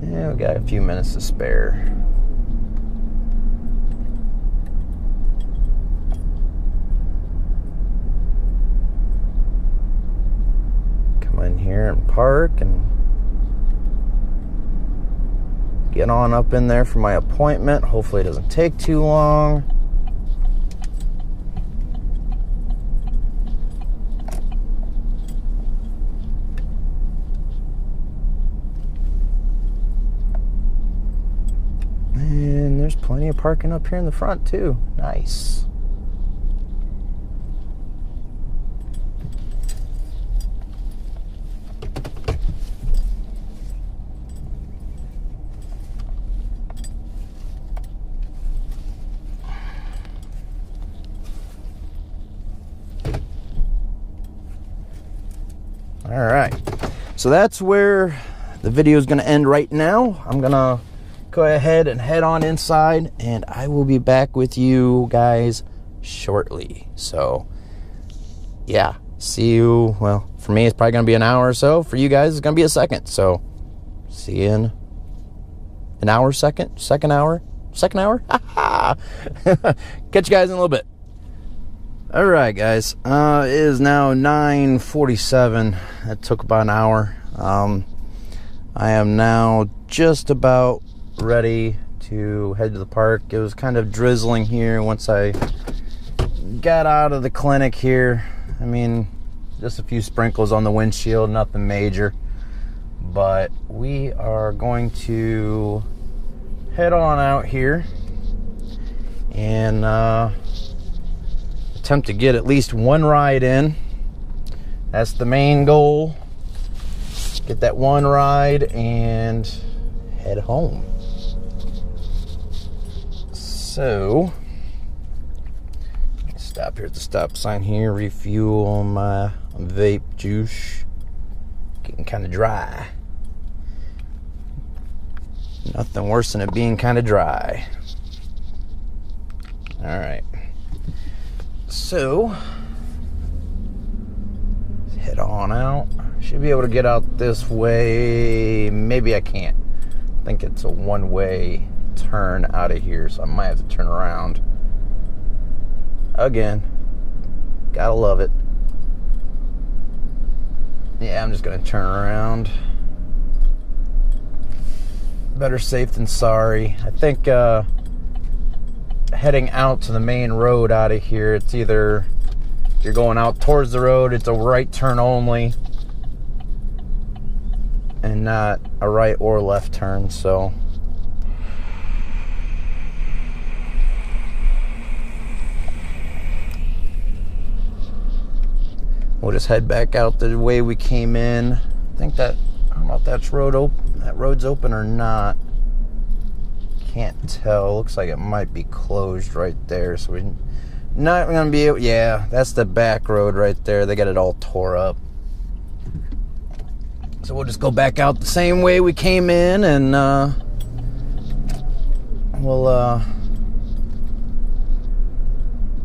Yeah, we got a few minutes to spare. Come in here and park and get on up in there for my appointment. Hopefully it doesn't take too long. And there's plenty of parking up here in the front too. Nice. All right. So that's where the video is going to end right now. I'm going to go ahead and head on inside, and I will be back with you guys shortly. So yeah, see you. Well, for me it's probably gonna be an hour or so. For you guys it's gonna be a second. So see you in an hour, second hour. Catch you guys in a little bit. All right, guys, it is now 9:47. That took about an hour. I am now just about ready to head to the park. It was kind of drizzling here once I got out of the clinic here. I mean, just a few sprinkles on the windshield, nothing major. But we are going to head on out here and attempt to get at least one ride in. That's the main goal. Get that one ride and head home. So, stop here at the stop sign here, refuel my vape juice. Getting kind of dry. Nothing worse than it being kind of dry. Alright. So, let's head on out. Should be able to get out this way. Maybe I can't. I think it's a one-way turn out of here, so I might have to turn around. Again. Gotta love it. Yeah, I'm just gonna turn around. Better safe than sorry. I think heading out to the main road out of here, it's either if you're going out towards the road, it's a right turn only and not a right or left turn. So we'll just head back out the way we came in. I think that, I don't know if that road's open or not. Can't tell. Looks like it might be closed right there. So we're not going to be able... Yeah, that's the back road right there. They got it all tore up. So we'll just go back out the same way we came in, and we'll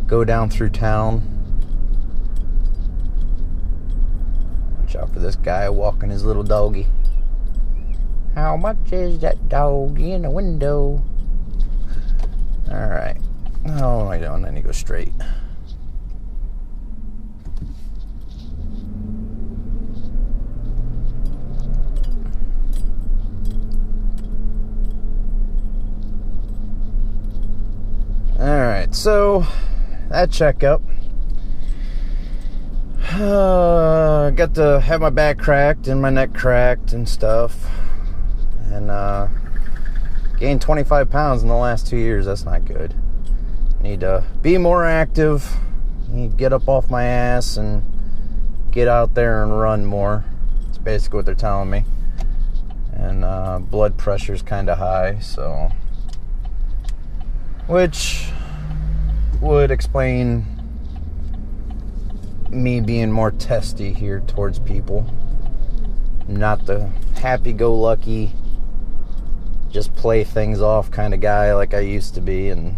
go down through town. Watch out for this guy walking his little doggy. How much is that doggy in the window? Alright. Oh, what am I doing? I need to go straight. Alright, so that checkup. Got to have my back cracked and my neck cracked and stuff. And gained 25 pounds in the last 2 years. That's not good. Need to be more active. Need to get up off my ass and get out there and run more. That's basically what they're telling me. And blood pressure's kind of high, so, which would explain me being more testy here towards people. Not the happy-go-lucky, just play things off kind of guy like I used to be, and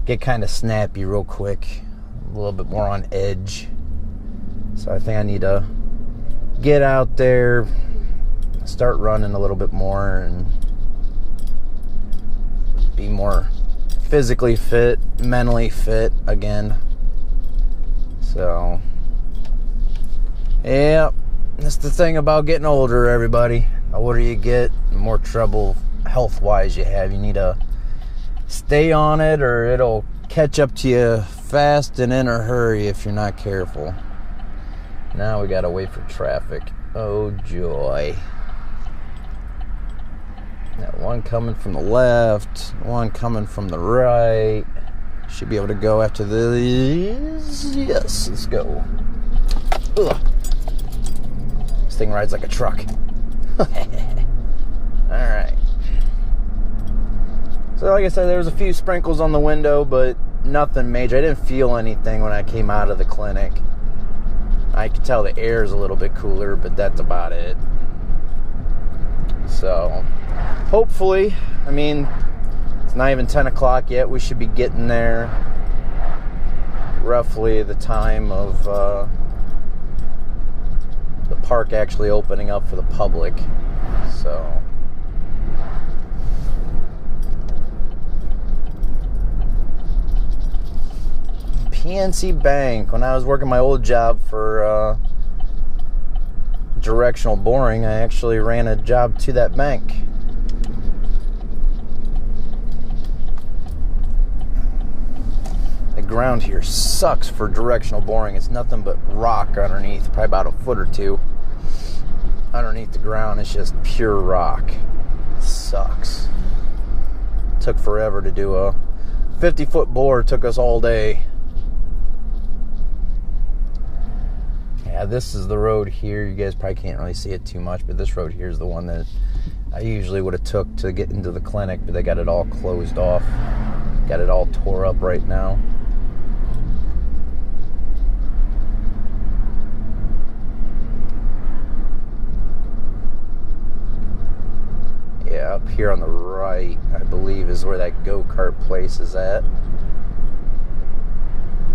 get kind of snappy real quick, a little bit more on edge. So I think I need to get out there, start running a little bit more, and be more physically fit, mentally fit again. So, yeah, that's the thing about getting older, everybody. The older you get, the more trouble health-wise you have. You need to stay on it, or it'll catch up to you fast and in a hurry if you're not careful. Now we gotta wait for traffic. Oh joy. Got one coming from the left, one coming from the right. Should be able to go after these. Yes, let's go. Ugh. This thing rides like a truck. Alright. So like I said, there was a few sprinkles on the window, but nothing major. I didn't feel anything when I came out of the clinic. I could tell the air is a little bit cooler, but that's about it. So, hopefully, I mean, it's not even 10 o'clock yet. We should be getting there roughly the time of the park actually opening up for the public. So, PNC Bank. When I was working my old job for directional boring, I actually ran a job to that bank. The ground here sucks for directional boring. It's nothing but rock underneath, probably about a foot or two underneath the ground. It's just pure rock. It sucks. Took forever to do a 50-foot bore. Took us all day. Yeah, this is the road here. You guys probably can't really see it too much, but this road here is the one that I usually would have took to get into the clinic, but they got it all closed off. Got it all tore up right now. Yeah, up here on the right, I believe, is where that go-kart place is at.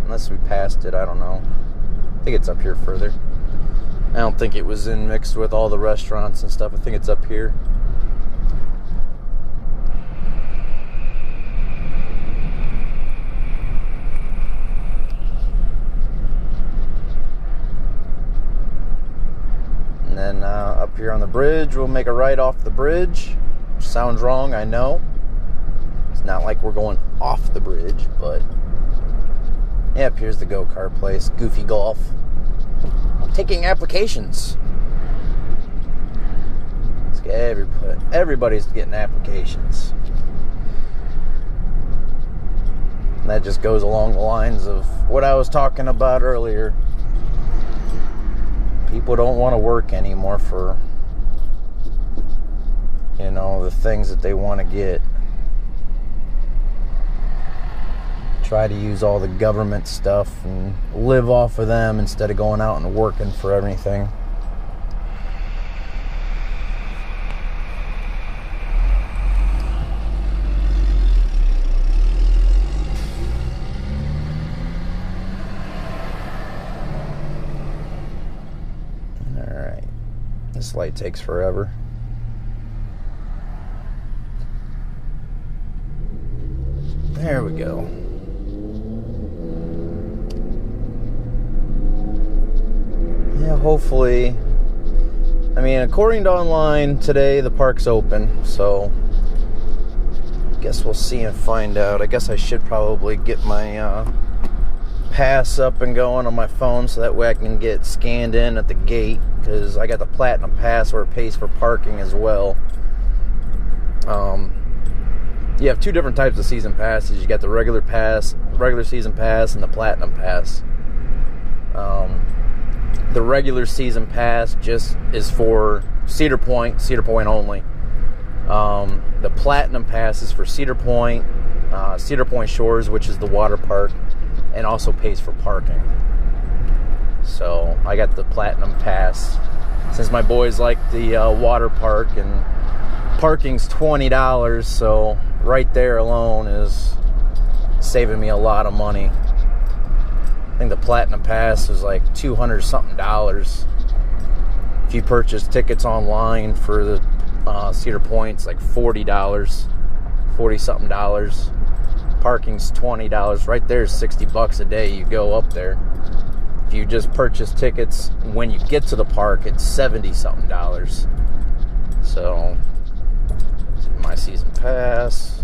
Unless we passed it, I don't know. I think it's up here further. I don't think it was in mixed with all the restaurants and stuff. I think it's up here. And then up here on the bridge, we'll make a right off the bridge. Sounds wrong, I know. It's not like we're going off the bridge, but yep, here's the go-kart place, Goofy Golf. Taking applications. Let's get everybody's getting applications. And that just goes along the lines of what I was talking about earlier. People don't want to work anymore for, you know, the things that they want to get. Try to use all the government stuff and live off of them instead of going out and working for everything. Alright. This light takes forever. There we go. Yeah, hopefully. I mean, according to online, today the park's open, so guess we'll see and find out. I guess I should probably get my pass up and going on my phone so that way I can get scanned in at the gate, because I got the Platinum Pass where it pays for parking as well. You have two different types of season passes. You got the regular season pass, and the Platinum Pass. The regular season pass just is for Cedar Point only. The Platinum Pass is for Cedar Point Shores, which is the water park, and also pays for parking. So I got the Platinum Pass since my boys like the water park, and parking's $20, so right there alone is saving me a lot of money. I think the Platinum Pass is like $200 something. If you purchase tickets online for the Cedar Point, it's like $40 something. Parking's $20. Right there is $60 a day. You go up there. If you just purchase tickets when you get to the park, it's $70 something. So my season pass.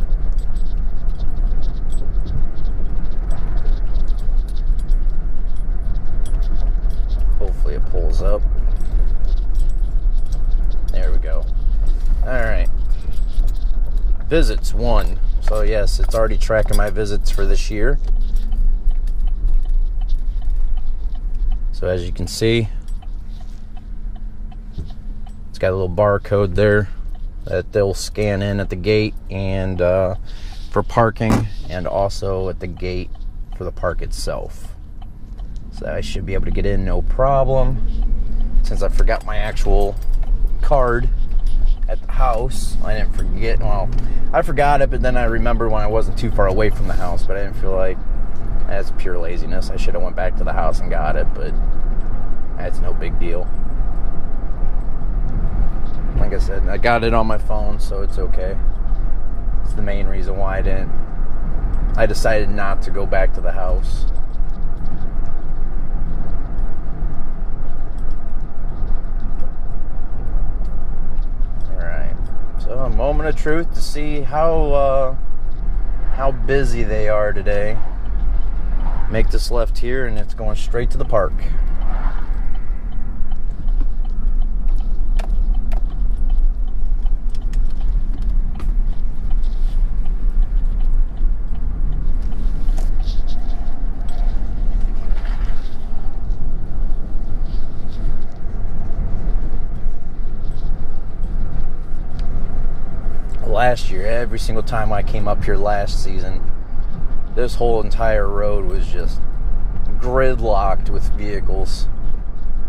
Hopefully it pulls up. There we go. Alright. Visits 1. So yes, it's already tracking my visits for this year. So as you can see, it's got a little barcode there that they'll scan in at the gate, and for parking, and also at the gate for the park itself. So I should be able to get in no problem. Since I forgot my actual card at the house, I didn't forget. Well, I forgot it, but then I remembered when I wasn't too far away from the house. But I didn't feel like that's pure laziness. I should have went back to the house and got it, but that's no big deal. Like I said, I got it on my phone, so it's okay. It's the main reason why I decided not to go back to the house. Alright, so a moment of truth to see how busy they are today. Make this left here, and it's going straight to the park. Last year, every single time I came up here last season, This whole entire road was just gridlocked with vehicles.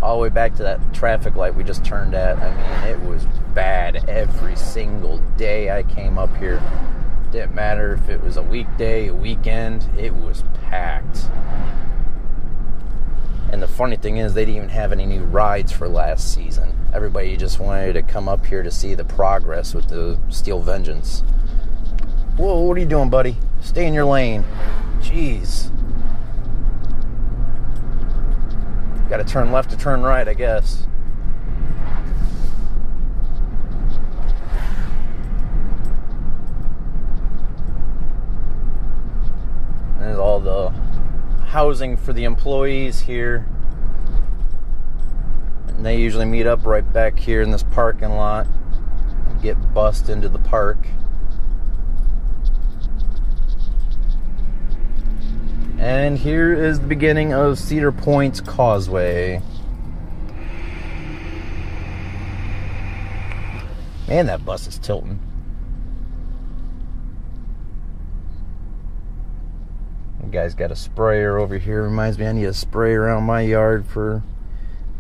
All the way back to that traffic light we just turned at. I mean, it was bad every single day I came up here. Didn't matter if it was a weekday, a weekend, it was packed. And the funny thing is, they didn't even have any new rides for last season. Everybody just wanted to come up here to see the progress with the Steel Vengeance. Whoa, what are you doing, buddy? Stay in your lane. Jeez. Gotta turn left to turn right, I guess. There's all the housing for the employees here. And they usually meet up right back here in this parking lot and get bussed into the park. And here is the beginning of Cedar Point's Causeway. Man, that bus is tilting. The guy's got a sprayer over here. Reminds me I need a spray around my yard for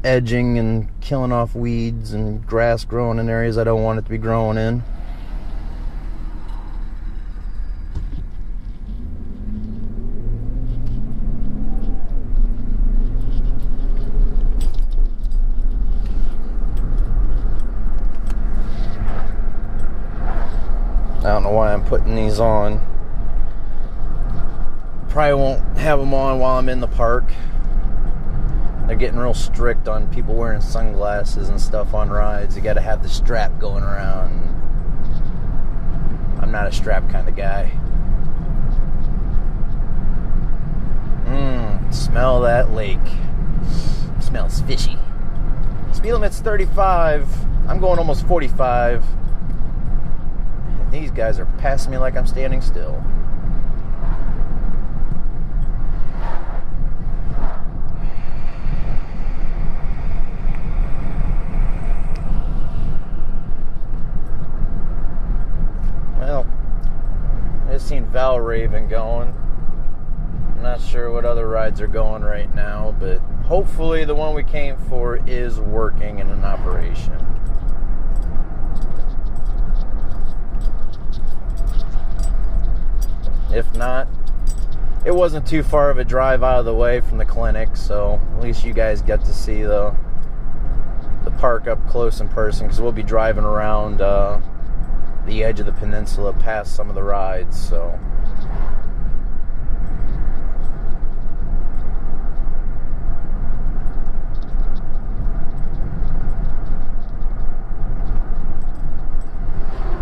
edging and killing off weeds and grass growing in areas I don't want it to be growing in. I don't know why I'm putting these on. Probably won't have them on while I'm in the park. They're getting real strict on people wearing sunglasses and stuff on rides. You gotta have the strap going around. I'm not a strap kind of guy. Smell that lake. Smells fishy. Speed limit's 35. I'm going almost 45. These guys are passing me like I'm standing still. Well, I just seen Valraven going. I'm not sure what other rides are going right now, but hopefully the one we came for is working and in operation. If not, it wasn't too far of a drive out of the way from the clinic, so at least you guys get to see the park up close in person, because we'll be driving around the edge of the peninsula past some of the rides, so.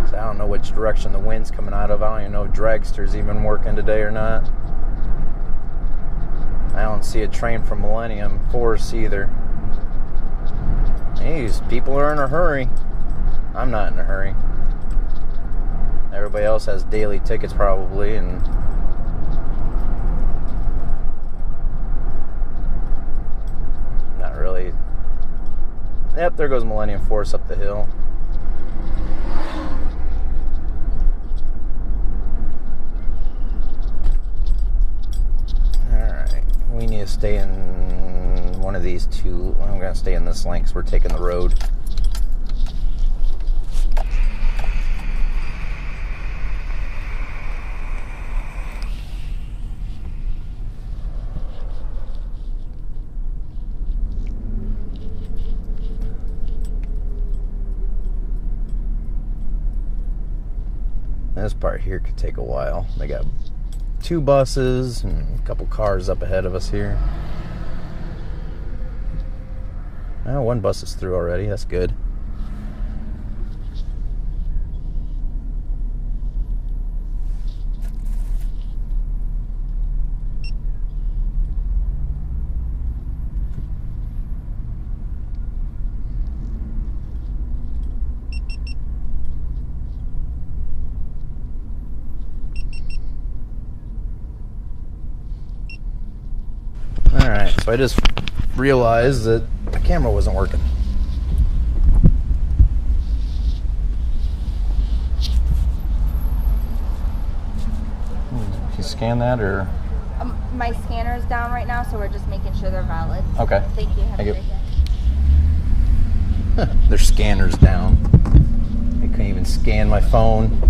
I don't know which direction the wind's coming out of. I don't even know if Dragster's even working today or not. I don't see a train from Millennium Force either. These people are in a hurry. I'm not in a hurry. Everybody else has daily tickets probably, and not really. Yep, there goes Millennium Force up the hill. We need to stay in one of these two. I'm going to stay in this lane because we're taking the road. This part here could take a while. They got 2 buses and a couple cars up ahead of us here. Oh, 1 bus is through already. That's good. Alright, so I just realized that the camera wasn't working. Can you scan that or? My scanner is down right now, so we're just making sure they're valid. Okay. Thank you. Have a great day. Their scanner's down. They couldn't even scan my phone.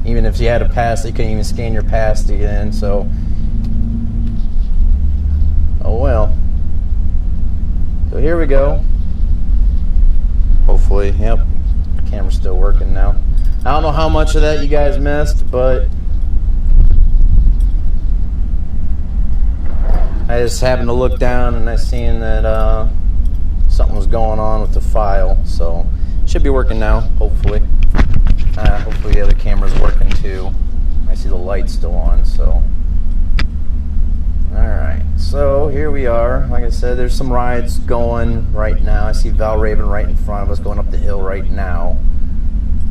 Even if you had a pass, they couldn't even scan your pass to get in, so. Oh well. So here we go. Hopefully, yep. The camera's still working now. I don't know how much of that you guys missed, but I just happened to look down and I seen that something was going on with the file, so it should be working now, hopefully. Hopefully the other camera's working too. I see the light still on, so. Alright, so here we are. Like I said, there's some rides going right now. I see Valravn right in front of us going up the hill right now.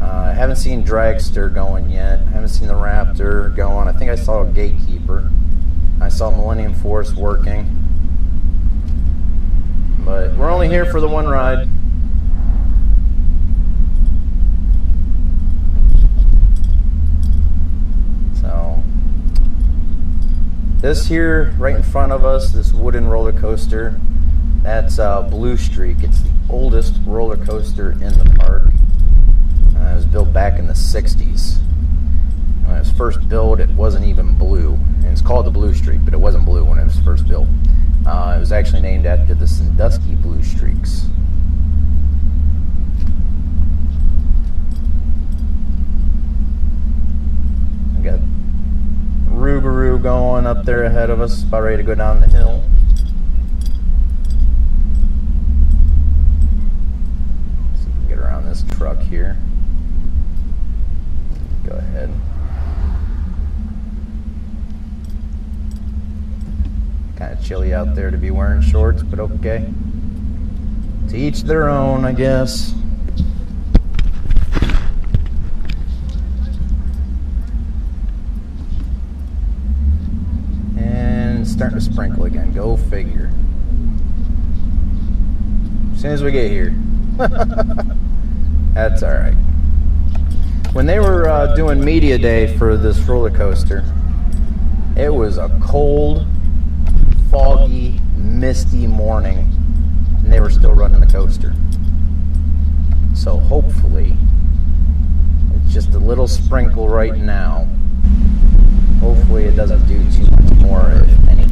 I haven't seen Dragster going yet. I haven't seen the Raptor going. I think I saw a Gatekeeper. I saw Millennium Force working. But we're only here for the one ride. So this here right in front of us, this wooden roller coaster, that's Blue Streak. It's the oldest roller coaster in the park. It was built back in the 60s. When it was first built, it wasn't even blue. And it's called the Blue Streak, but it wasn't blue when it was first built. It was actually named after the Sandusky Blue Streaks. We got Rougarou going up there ahead of us, about ready to go down the hill. Let's see if we can get around this truck here. Go ahead. Kind of chilly out there to be wearing shorts, but okay. To each their own, I guess. And it's starting to sprinkle again. Go figure. As soon as we get here. That's alright. When they were doing media day for this roller coaster, it was a cold, foggy, misty morning, and they were still running the coaster. So hopefully, it's just a little sprinkle right now. Hopefully it doesn't do too much more, if anything.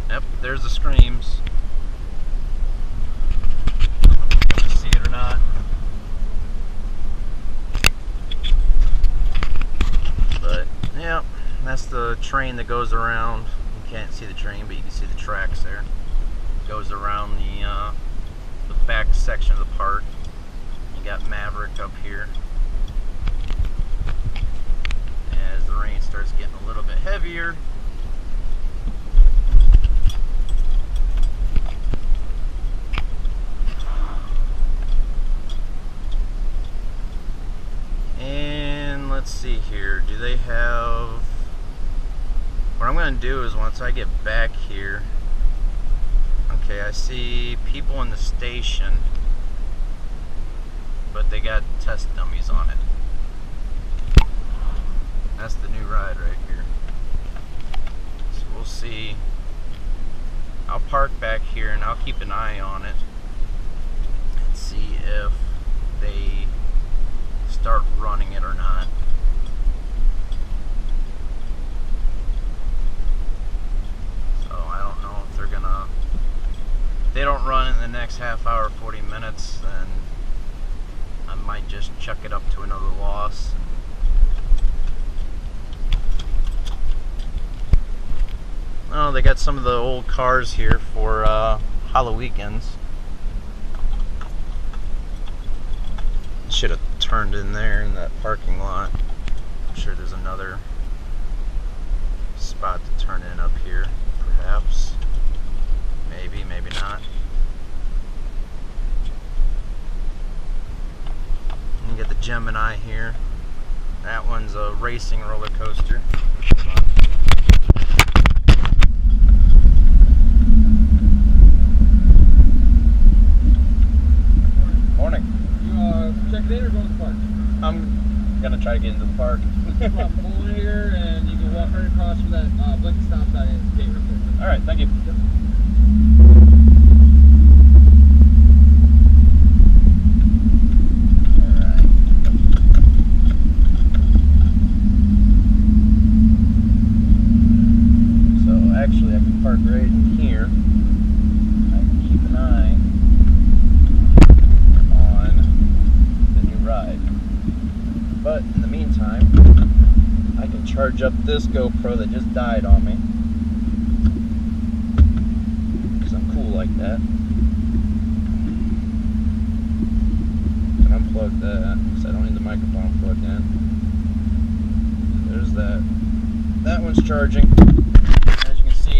Yep, there's the screams. If you see it or not. But yeah, that's the train that goes around. You can't see the train, but you can see the tracks there. It goes around the back section of the park. You got Maverick up here. As the rain starts getting a little bit heavier, and let's see here, do they have, what I'm going to do is once I get back here, okay, I see people in the station, but they got test dummies on it. I'll keep an eye on it and see if they start running it or not. So I don't know if they're gonna, if they don't run in the next half hour, 40 minutes, then I might just chuck it up to another loss. Oh, they got some of the old cars here for Halloween weekends. Should have turned in there in that parking lot. I'm sure there's another spot to turn in up here, perhaps. Maybe, maybe not. You get the Gemini here. That one's a racing roller coaster. Morning. You check it in or go to the park? I'm gonna try to get into the park. Pull in here and you can walk right across from that blinking stop sign and gate right there. All right, thank you. Yep. Actually, I can park right in here. I can keep an eye on the new ride. But in the meantime, I can charge up this GoPro that just died on me. Because I'm cool like that. And unplug that, because I don't need the microphone plugged in. There's that. That one's charging.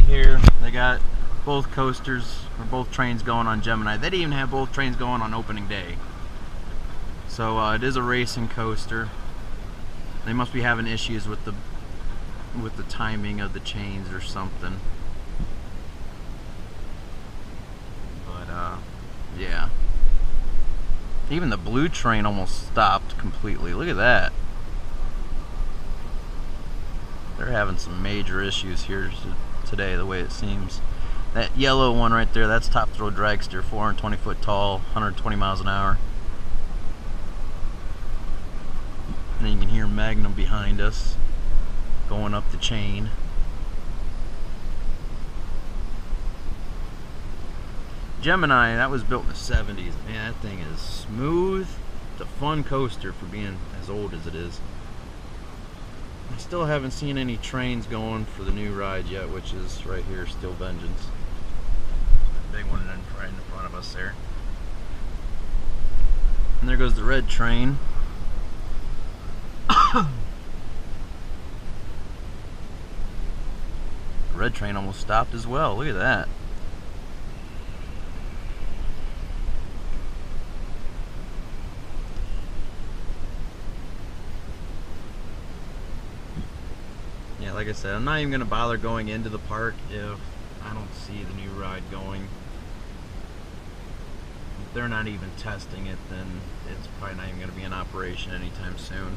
Here they got both coasters or both trains going on Gemini. They didn't even have both trains going on opening day. So it is a racing coaster. They must be having issues with the timing of the chains or something. But yeah. Even the blue train almost stopped completely. Look at that. They're having some major issues here today, the way it seems. That yellow one right there, that's Top Thrill Dragster, 420 foot tall, 120 miles an hour. And then you can hear Magnum behind us going up the chain. Gemini, that was built in the 70s. Man, that thing is smooth. It's a fun coaster for being as old as it is. I still haven't seen any trains going for the new ride yet, which is right here, Steel Vengeance. Big one right in front of us there. And there goes the red train. The red train almost stopped as well. Look at that. Yeah, like I said, I'm not even going to bother going into the park if I don't see the new ride going. If they're not even testing it, then it's probably not even going to be in operation anytime soon.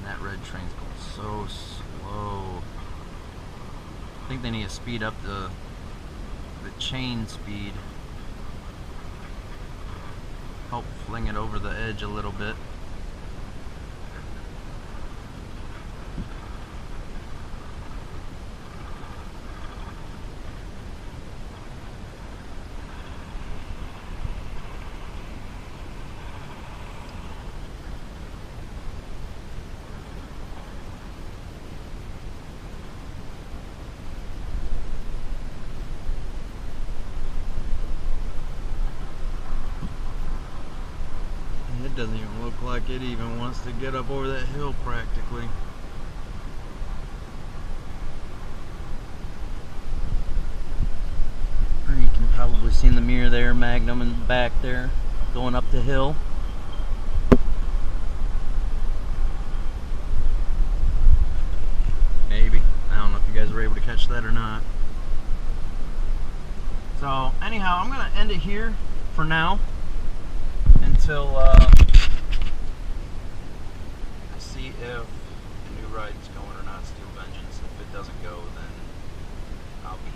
That red train's going so slow. I think they need to speed up the chain speed. Help fling it over the edge a little bit. It doesn't even look like it even wants to get up over that hill practically. You can probably see in the mirror there, Magnum in the back there, going up the hill. Maybe. I don't know if you guys were able to catch that or not. So anyhow, I'm gonna end it here for now until see if the new ride is going or not. Steel Vengeance. If it doesn't go, then I'll be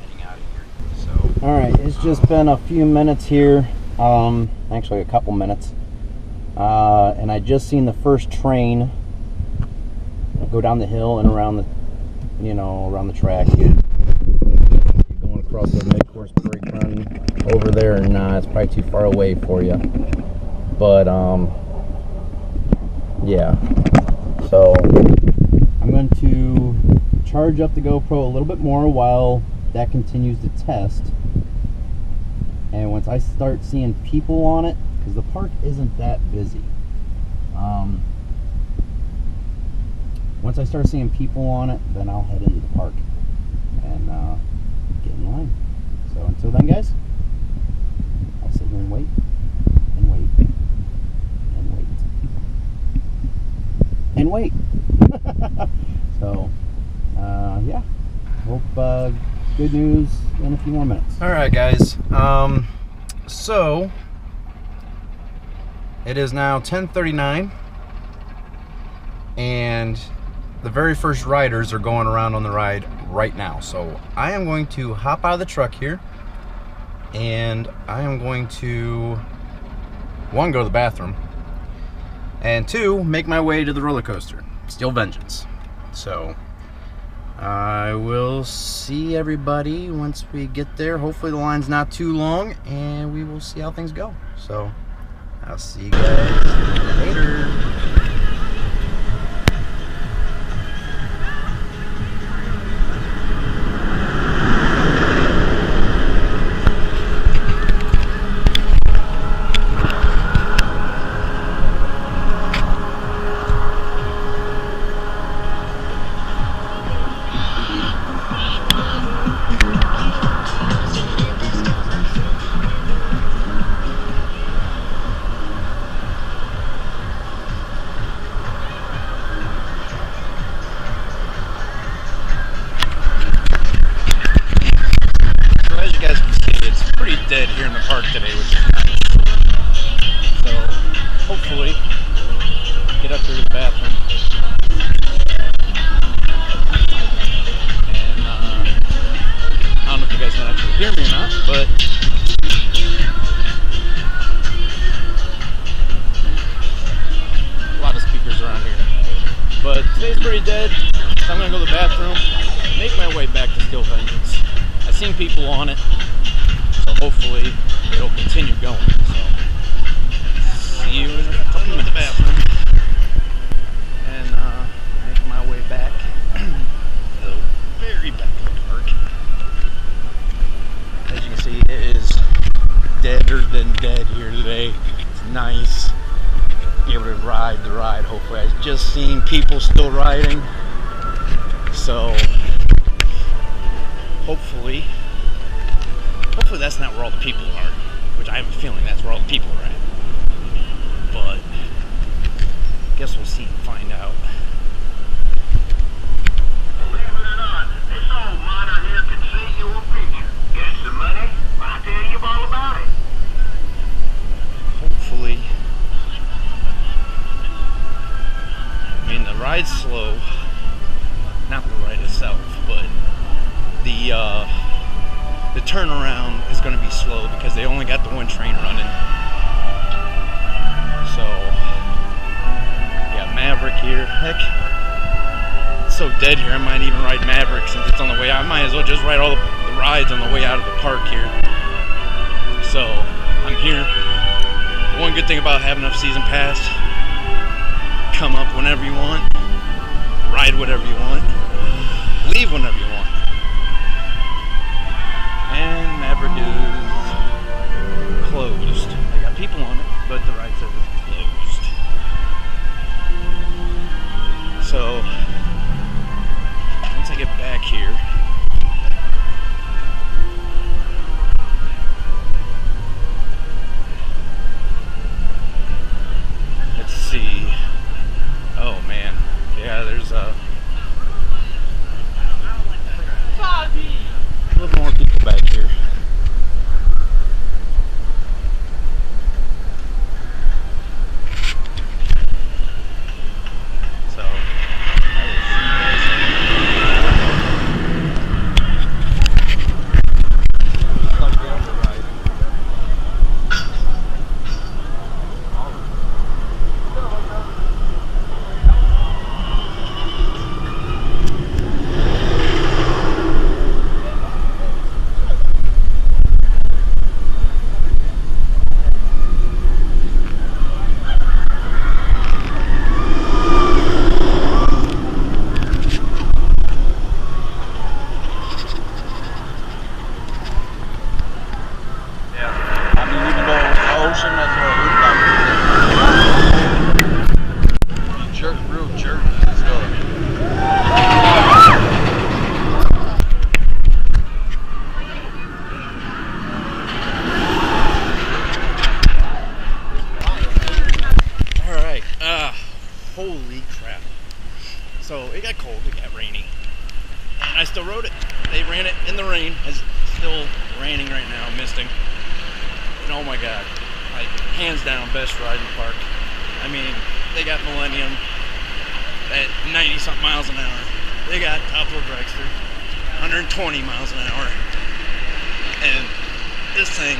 heading out of here. So all right, it's just been a few minutes here. Actually a couple minutes, and I just seen the first train go down the hill and around the, around the track. You're going across the mid-course brake run over there, and it's probably too far away for you. But yeah. So I'm going to charge up the GoPro a little bit more while that continues to test. And once I start seeing people on it, because the park isn't that busy, once I start seeing people on it, then I'll head into the park and get in line. So until then, guys, I'll sit here and wait and wait and wait and wait. So yeah, hope good news in a few more minutes. All right, guys. So it is now 10:39, and the very first riders are going around on the ride right now. So I am going to hop out of the truck here, and I am going to, one, go to the bathroom, and two, make my way to the roller coaster, Steel Vengeance. So I will see everybody once we get there. Hopefully the line's not too long, and we will see how things go. So I'll see you guys later. Dead here in the park today, which is nice. So hopefully get up here to the bathroom, and I don't know if you guys can actually hear me or not, but a lot of speakers around here. But today's pretty dead, so I'm gonna go to the bathroom, make my way back to Steel Vengeance. I've seen people on it, so hopefully it'll continue going. So see you in a couple minutes at the bathroom, and make my way back to the very back of the park. As you can see, it is deader than dead here today. It's nice. Be able to ride the ride. Hopefully, I've just seen people still riding, so hopefully that's not where all the people are, which I have a feeling that's where all the people are at. But I guess we'll see and find out. Believe it or not, this old miner here can see your future. Get some money, I'll tell you all about it. Hopefully. I mean, the ride's slow. Not the ride itself, but the turnaround is going to be slow because they only got the one train running. So, yeah, Maverick here. Heck, it's so dead here, I might even ride Maverick since it's on the way out. I might as well just ride all the rides on the way out of the park here. So, I'm here. One good thing about having a season pass, come up whenever you want, ride whatever you want, leave whenever you want. And Maverick is closed. They got people on it, but the ride says it's closed. So, once I get back here, let's see. Oh man, yeah, there's a little more people back here. holy crap. So it got cold, it got rainy, and I still rode it. They ran it in the rain. It's still raining right now, misting. And oh my god, like, hands down, best ride in the park. I mean, they got Millennium at 90-something miles an hour. They got Top Thrill Dragster, 120 miles an hour. And this thing,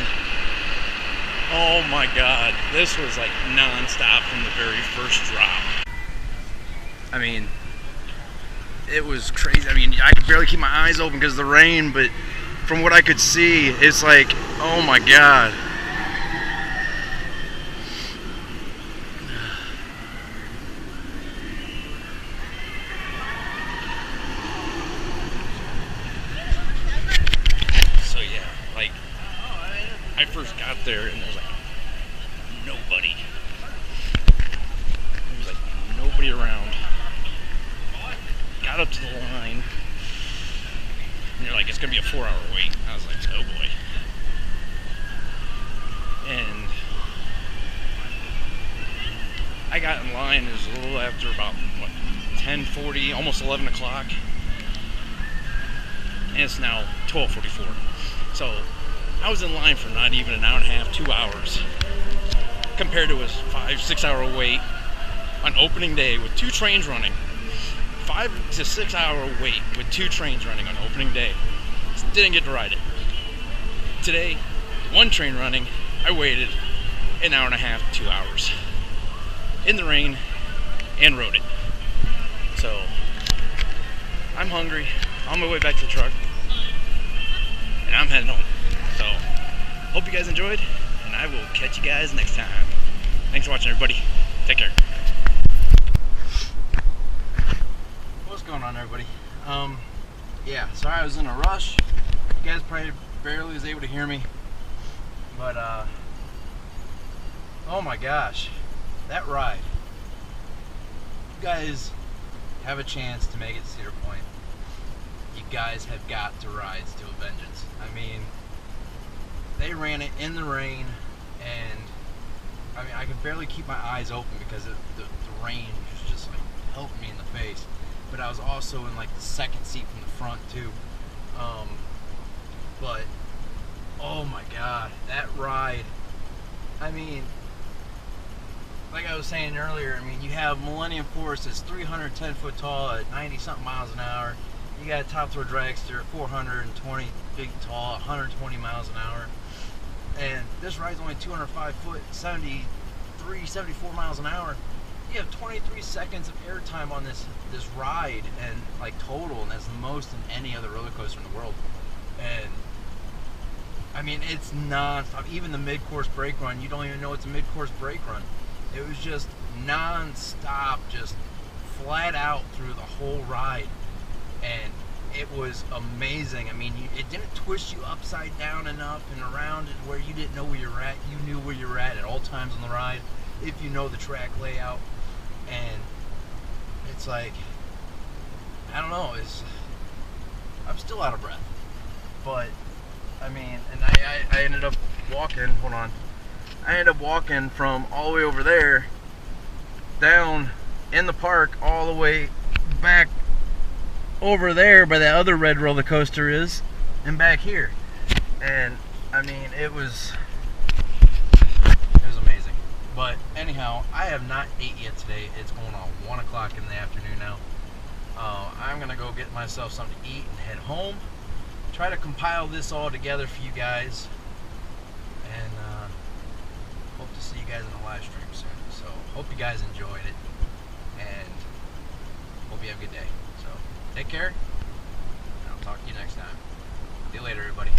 oh my god, this was like non-stop from the very first drop. I mean, it was crazy. I mean, I could barely keep my eyes open because of the rain, but from what I could see, it's like, oh my god. So yeah, like, I first got there and there was like nobody. There was like nobody around. Got up to the line, and you're like, it's gonna be a 4-hour wait. I was like, oh boy. And I got in line, it was a little after about, what, 10:40, almost 11 o'clock. And it's now 12:44. So I was in line for not even an hour and a half, 2 hours, compared to a 5-6 hour wait on opening day with 2 trains running. 5 to 6 hour wait with 2 trains running on opening day. Didn't get to ride it. Today, 1 train running, I waited an hour and a half, 2 hours in the rain and rode it. So I'm hungry, on my way back to the truck, and I'm heading home. So hope you guys enjoyed, and I will catch you guys next time. Thanks for watching, everybody. Take care. What's going on, everybody? Yeah, sorry I was in a rush. You guys probably barely was able to hear me, but oh my gosh, that ride. You guys have a chance to make it to Cedar Point. You guys have got to ride Steel Vengeance. I mean, they ran it in the rain, and I mean, I could barely keep my eyes open because the rain was just like pelting me in the face. But I was also in like the second seat from the front too. But oh my god, that ride. I mean, like I was saying earlier, I mean, you have Millennium Force that's 310 foot tall at 90 something miles an hour. You got Top Thrill Dragster at 420 feet tall, 120 miles an hour. And this ride's only 205 foot, 73, 74 miles an hour. You have 23 seconds of airtime on this ride, and like total, and that's the most than any other roller coaster in the world. And I mean, it's non-stop. Even the mid-course brake run, you don't even know it's a mid-course brake run. It was just non-stop, just flat out through the whole ride, and it was amazing. I mean, it didn't twist you upside down enough and around it where you didn't know where you were at. You knew where you were at all times on the ride, if you know the track layout. And it's like, I don't know, I'm still out of breath. But I mean, and I ended up walking, hold on, I ended up walking from all the way over there down in the park all the way back over there by the other red roller coaster is, and back here. And I mean, it was amazing. But anyhow, I have not ate yet today. It's going on 1 o'clock in the afternoon now. I'm gonna go get myself something to eat and head home. Try to compile this all together for you guys, and hope to see you guys in the live stream soon. So hope you guys enjoyed it, and hope you have a good day. So take care, and I'll talk to you next time. See you later, everybody.